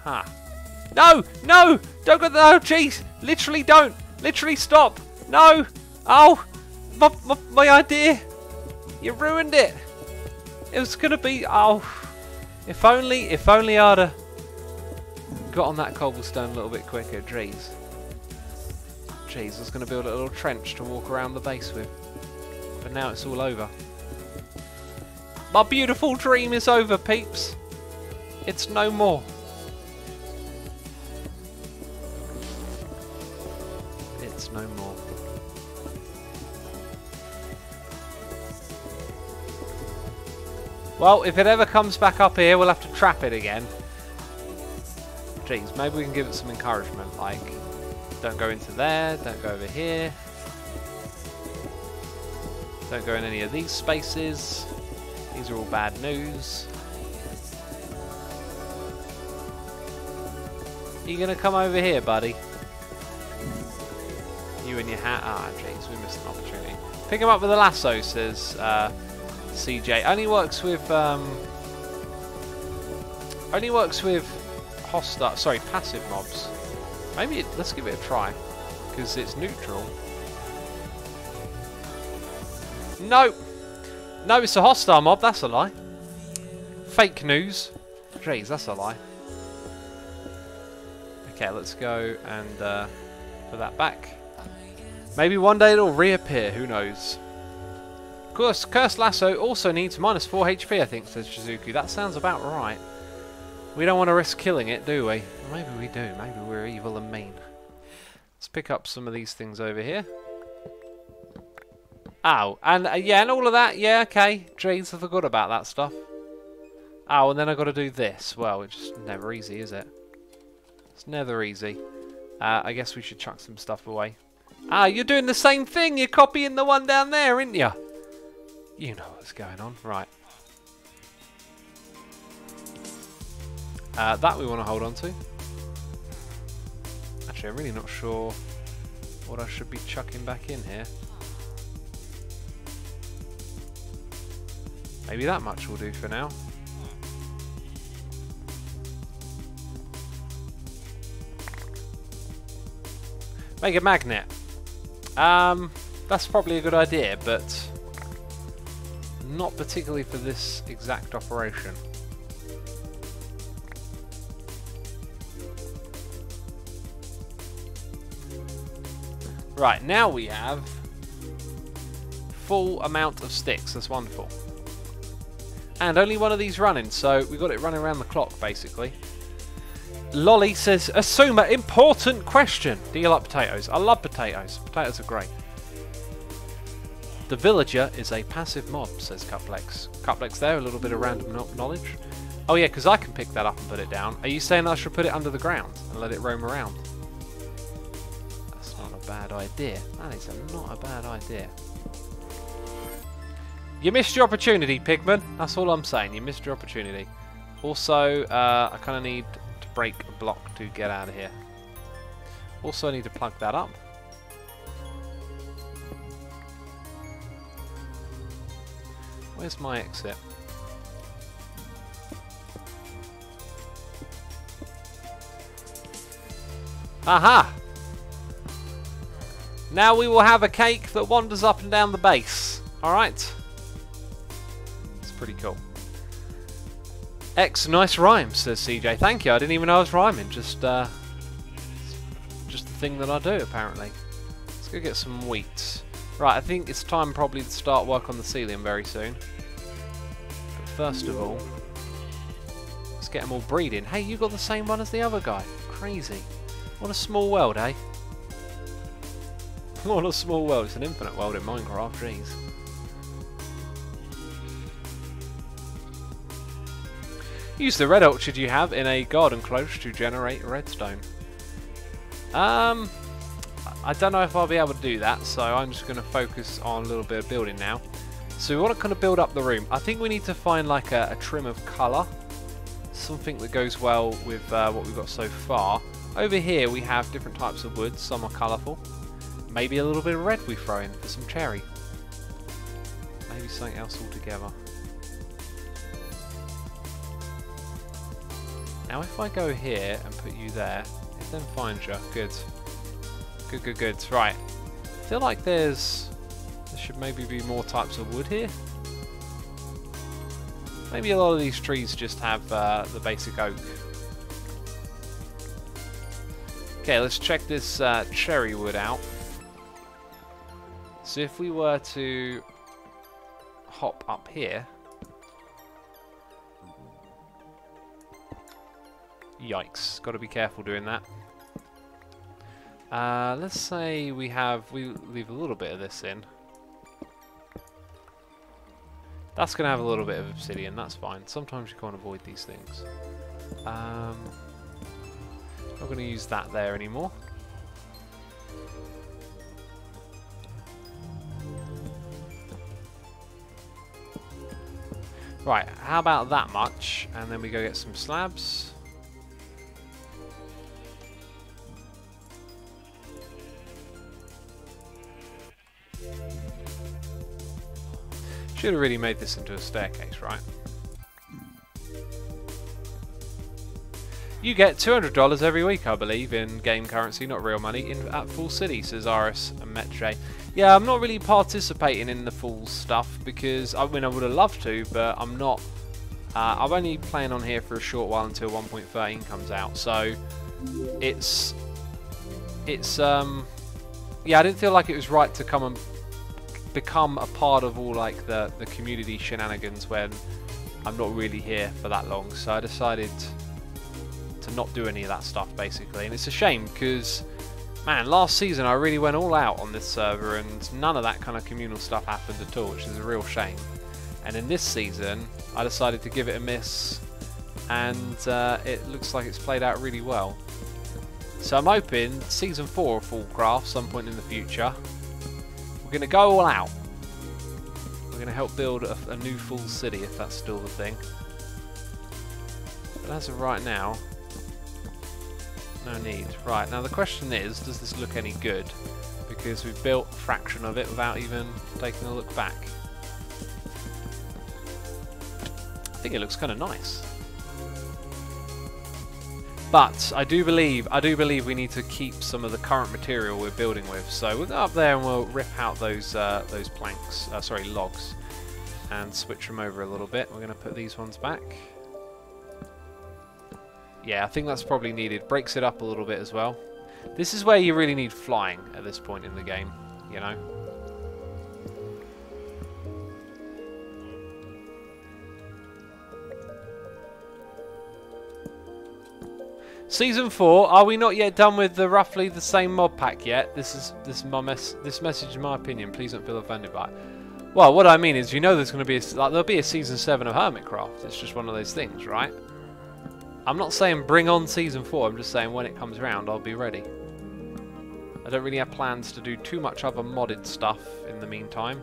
No! No! Don't go there! Oh, jeez! Literally don't! Literally stop! No! Oh! My idea! You ruined it! It was gonna be... Oh! If only I'd have got on that cobblestone a little bit quicker, jeez. Jeez, I was gonna build a little trench to walk around the base with. But now it's all over. My beautiful dream is over, peeps! It's no more. It's no more. Well, if it ever comes back up here, we'll have to trap it again. Jeez, maybe we can give it some encouragement, like, don't go into there, don't go over here. Don't go in any of these spaces. These are all bad news. You gonna come over here, buddy? You and your hat. Ah, jeez, we missed an opportunity. Pick him up with a lasso, says CJ. Only works with hostile. Sorry, passive mobs. Maybe let's give it a try, because it's neutral. No, no, it's a hostile mob. That's a lie. Fake news. Jeez, that's a lie. Okay, let's go and put that back. Maybe one day it'll reappear. Who knows? Of course, Cursed Lasso also needs minus 4 HP, I think, says Shizuku. That sounds about right. We don't want to risk killing it, do we? Or maybe we do. Maybe we're evil and mean. Let's pick up some of these things over here. Ow. And yeah, and all of that. Yeah, okay. Jeez, I forgot about that stuff. Oh, and then I've got to do this. Well, it's just never easy, is it? It's never easy. I guess we should chuck some stuff away. Ah, you're doing the same thing. You're copying the one down there, aren't you? You know what's going on. Right. That we want to hold on to. Actually, I'm really not sure what I should be chucking back in here. Maybe that much will do for now. Make a magnet. That's probably a good idea, but not particularly for this exact operation. Right, now we have full amount of sticks. That's wonderful. And only one of these running, so we got it running around the clock, basically. Lolly says, Asuma, important question. Do you like potatoes? I love potatoes. Potatoes are great. The villager is a passive mob, says Cuplex. Cuplex there, a little bit of random knowledge. Oh yeah, because I can pick that up and put it down. Are you saying I should put it under the ground and let it roam around? That's not a bad idea. That is not a bad idea. You missed your opportunity, Pigman. That's all I'm saying. You missed your opportunity. Also, I kind of need to break a block to get out of here. Also, I need to plug that up. Where's my exit? Aha! Now we will have a cake that wanders up and down the base. Alright? It's pretty cool. X, nice rhyme, says CJ. Thank you, I didn't even know I was rhyming. Just the thing that I do, apparently. Let's go get some wheat. Right, I think it's time probably to start work on the ceiling very soon. But first of all, let's get them all breeding. Hey, you got the same one as the other guy. Crazy. What a small world, eh? What a small world. It's an infinite world in Minecraft, jeez. Use the red orchard you have in a garden close to generate redstone. I don't know if I'll be able to do that, so I'm just going to focus on a little bit of building now. So we want to kind of build up the room. I think we need to find like a trim of colour. Something that goes well with what we've got so far. Over here we have different types of wood. Some are colourful. Maybe a little bit of red we throw in for some cherry. Maybe something else altogether. Now if I go here and put you there, it then finds you. Good. Good, good, good. Right. I feel like there should maybe be more types of wood here. Maybe a lot of these trees just have the basic oak. Okay, let's check this cherry wood out. So if we were to hop up here. Yikes, got to be careful doing that. Let's say we leave a little bit of this in. That's going to have a little bit of obsidian, that's fine. Sometimes you can't avoid these things. Not going to use that there anymore. Right, how about that much? And then we go get some slabs. Should have really made this into a staircase, right? You get $200 every week, I believe, in game currency, not real money, at Full City, says Aris and Metre. Yeah, I'm not really participating in the Full stuff because, I mean, I would have loved to, but I'm not. I'm only playing on here for a short while until 1.13 comes out, so it's yeah, I didn't feel like it was right to come and become a part of all like the community shenanigans when I'm not really here for that long, so I decided to not do any of that stuff basically, and it's a shame because man, last season I really went all out on this server and none of that kind of communal stuff happened at all, which is a real shame. And in this season, I decided to give it a miss, and it looks like it's played out really well. So I'm hoping Season 4 of Foolcraft, some point in the future, we're going to go all out. We're going to help build a new full city, if that's still the thing. But as of right now, no need. Right, now the question is, does this look any good? Because we've built a fraction of it without even taking a look back. I think it looks kind of nice. But I do believe we need to keep some of the current material we're building with. So we'll go up there and we'll rip out those planks, sorry, logs, and switch them over a little bit. We're going to put these ones back. Yeah, I think that's probably needed. Breaks it up a little bit as well. This is where you really need flying at this point in the game, you know. Season 4, are we not yet done with the roughly the same mod pack yet? This message, in my opinion, please don't feel offended by it. Well, what I mean is, you know, there's going to be there'll be a Season 7 of Hermitcraft. It's just one of those things, right? I'm not saying bring on Season 4. I'm just saying when it comes around, I'll be ready. I don't really have plans to do too much other modded stuff in the meantime.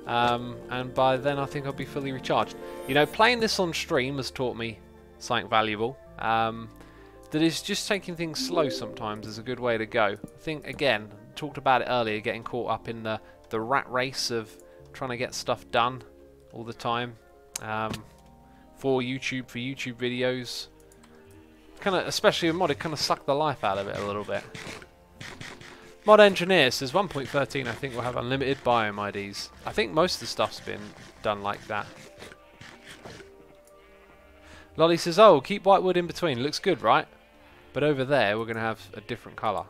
And by then, I think I'll be fully recharged. You know, playing this on stream has taught me something valuable. That is just taking things slow sometimes is a good way to go. I think, again, talked about it earlier, getting caught up in the rat race of trying to get stuff done all the time for YouTube videos. Kind of, especially with mod, it kind of sucked the life out of it a little bit. Mod Engineer says 1.13, I think we'll have unlimited biome IDs. I think most of the stuff's been done like that. Lolly says, oh, keep white wood in between. Looks good, right? But over there, we're going to have a different colour,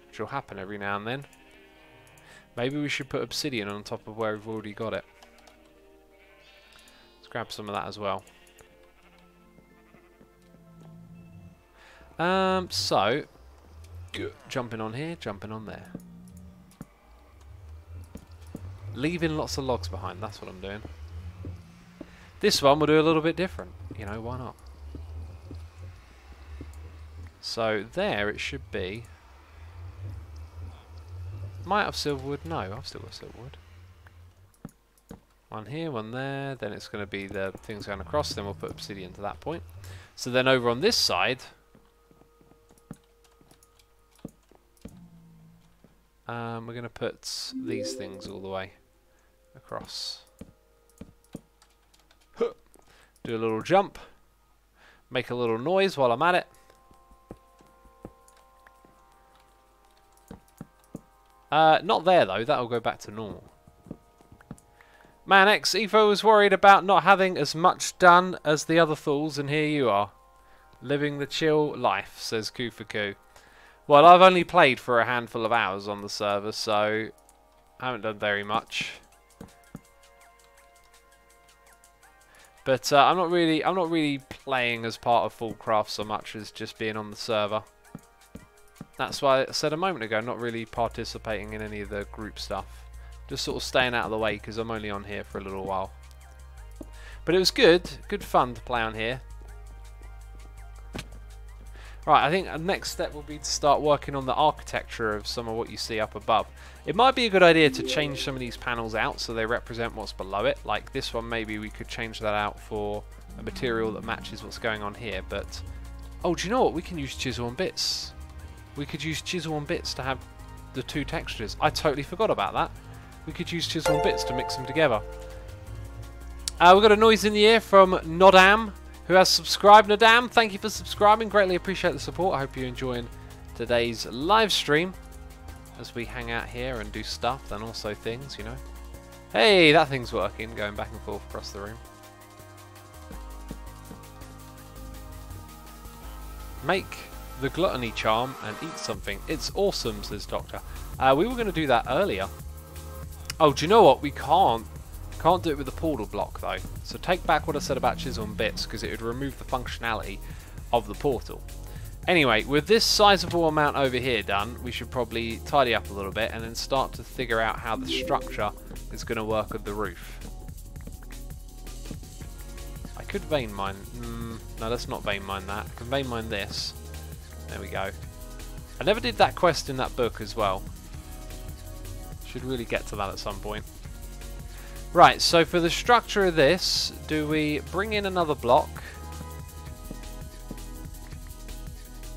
which will happen every now and then. Maybe we should put obsidian on top of where we've already got it. Let's grab some of that as well. So, jumping on here, jumping on there. Leaving lots of logs behind, that's what I'm doing. This one we'll do a little bit different. You know, why not? So there it should be. Might have silverwood. No, I've still got silverwood. One here, one there. Then it's going to be the things going across. Then we'll put obsidian to that point. So then over on this side, we're going to put these things all the way across. Do a little jump. Make a little noise while I'm at it. Not there though, that'll go back to normal. Man X, Evo was worried about not having as much done as the other fools, and here you are. Living the chill life, says Kufaku. Well, I've only played for a handful of hours on the server, so I haven't done very much. But I'm not really playing as part of Foolcraft so much as just being on the server. That's why I said a moment ago, not really participating in any of the group stuff. Just sort of staying out of the way because I'm only on here for a little while. But it was good fun to play on here. Right, I think the next step will be to start working on the architecture of some of what you see up above. It might be a good idea to change some of these panels out so they represent what's below it. Like this one, maybe we could change that out for a material that matches what's going on here. But, oh, do you know what? We can use chisel and bits. We could use chisel and bits to have the two textures. I totally forgot about that. We could use chisel and bits to mix them together. We've got a noise in the ear from Nodam, who has subscribed. Nodam, thank you for subscribing. Greatly appreciate the support. I hope you're enjoying today's live stream as we hang out here and do stuff and also things, you know. Hey, that thing's working, going back and forth across the room. Make the gluttony charm and eat something. It's awesome, says Doctor. We were going to do that earlier. Oh, do you know what? We can't do it with the portal block though. So take back what I said about chisel and bits, because it would remove the functionality of the portal. Anyway, with this sizable amount over here done, we should probably tidy up a little bit and then start to figure out how the structure is going to work with the roof. could vein mine. No, let's not vein mine that. I can vein mine this. There we go. I never did that quest in that book as well. Should really get to that at some point. Right, so for the structure of this, do we bring in another block?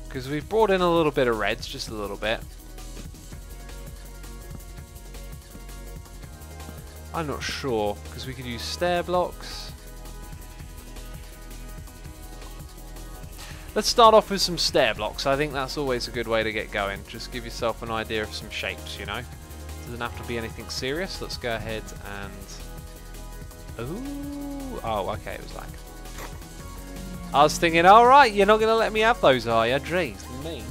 Because we've brought in a little bit of reds, just a little bit. I'm not sure, because we could use stair blocks. Let's start off with some stair blocks. I think that's always a good way to get going. Just give yourself an idea of some shapes, you know. Doesn't have to be anything serious. Let's go ahead and... Ooh. Oh, okay, it was like... I was thinking, alright, you're not going to let me have those, are you? Jeez, me.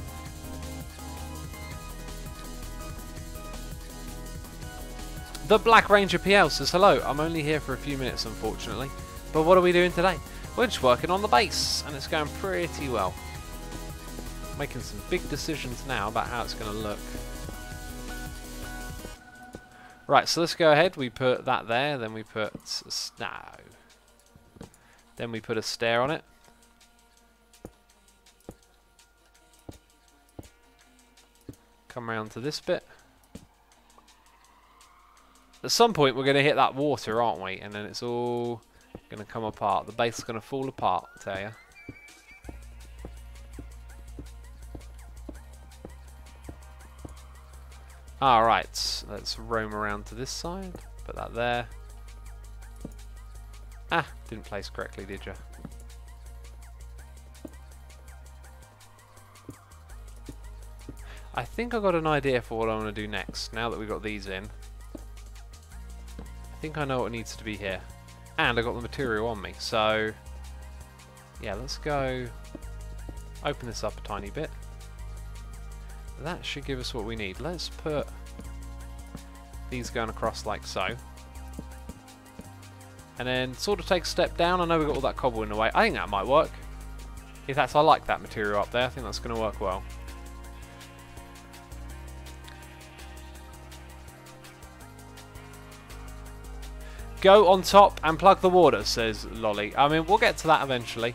The Black Ranger PL says, hello, I'm only here for a few minutes, unfortunately. But what are we doing today? We're just working on the base, and it's going pretty well. Making some big decisions now about how it's going to look. Right, so let's go ahead. We put that there, then we put then we put a stair on it. Come around to this bit. At some point we're going to hit that water, aren't we? And then it's all going to come apart. The base is going to fall apart, I tell you. Alright, let's roam around to this side. Put that there. Ah, didn't place correctly, did you? I think I got an idea for what I want to do next, now that we've got these in. I think I know what needs to be here. And I got the material on me, so... yeah, let's go... open this up a tiny bit. That should give us what we need. Let's put these going across like so. And then sort of take a step down. I know we've got all that cobble in the way. I think that might work. In fact, I like that material up there. I think that's going to work well. Go on top and plug the water, says Lolly. I mean, we'll get to that eventually.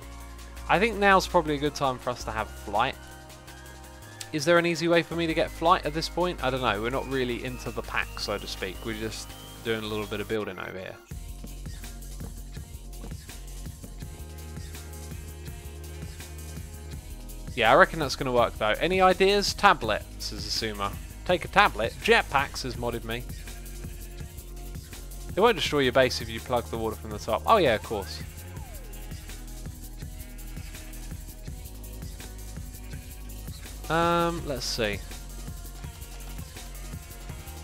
I think now's probably a good time for us to have flight. Is there an easy way for me to get flight at this point? I don't know. We're not really into the pack, so to speak. We're just doing a little bit of building over here. Yeah, I reckon that's going to work, though. Any ideas? Tablet, says Asuma. Take a tablet. Jetpack, says Modded Me. It won't destroy your base if you plug the water from the top. Oh, yeah, of course. Let's see.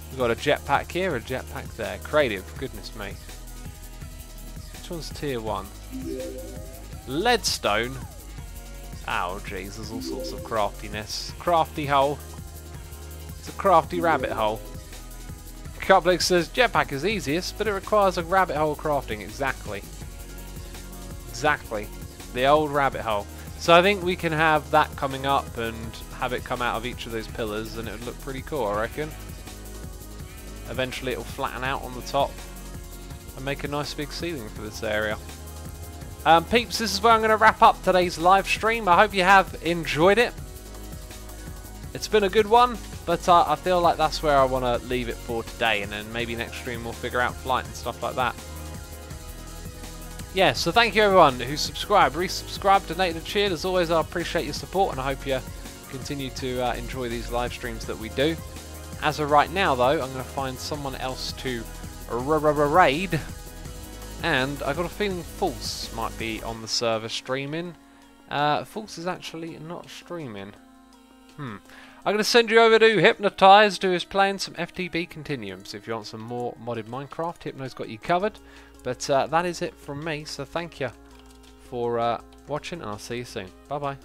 We've got a jetpack here, a jetpack there. Creative, goodness me. Which one's tier 1? Leadstone. Oh, jeez, there's all sorts of craftiness. Crafty hole. It's a crafty rabbit hole. Cuplex says, jetpack is easiest, but it requires a rabbit hole crafting. Exactly. Exactly. The old rabbit hole. So I think we can have that coming up and have it come out of each of those pillars, and it would look pretty cool, I reckon. Eventually it'll flatten out on the top and make a nice big ceiling for this area. Peeps, this is where I'm going to wrap up today's live stream. I hope you have enjoyed it. It's been a good one, but I feel like that's where I want to leave it for today, and then maybe next stream we'll figure out flight and stuff like that. Yeah, so thank you everyone who subscribed, resubscribed, donated and cheered. As always, I appreciate your support, and I hope you continue to enjoy these live streams that we do. As of right now, though, I'm going to find someone else to raid, and I got a feeling False might be on the server streaming. False is actually not streaming. I'm going to send you over to Hypnotized, who is playing some FTB Continuum. So if you want some more modded Minecraft, Hypno's got you covered. But that is it from me, so thank you for watching, and I'll see you soon. Bye-bye.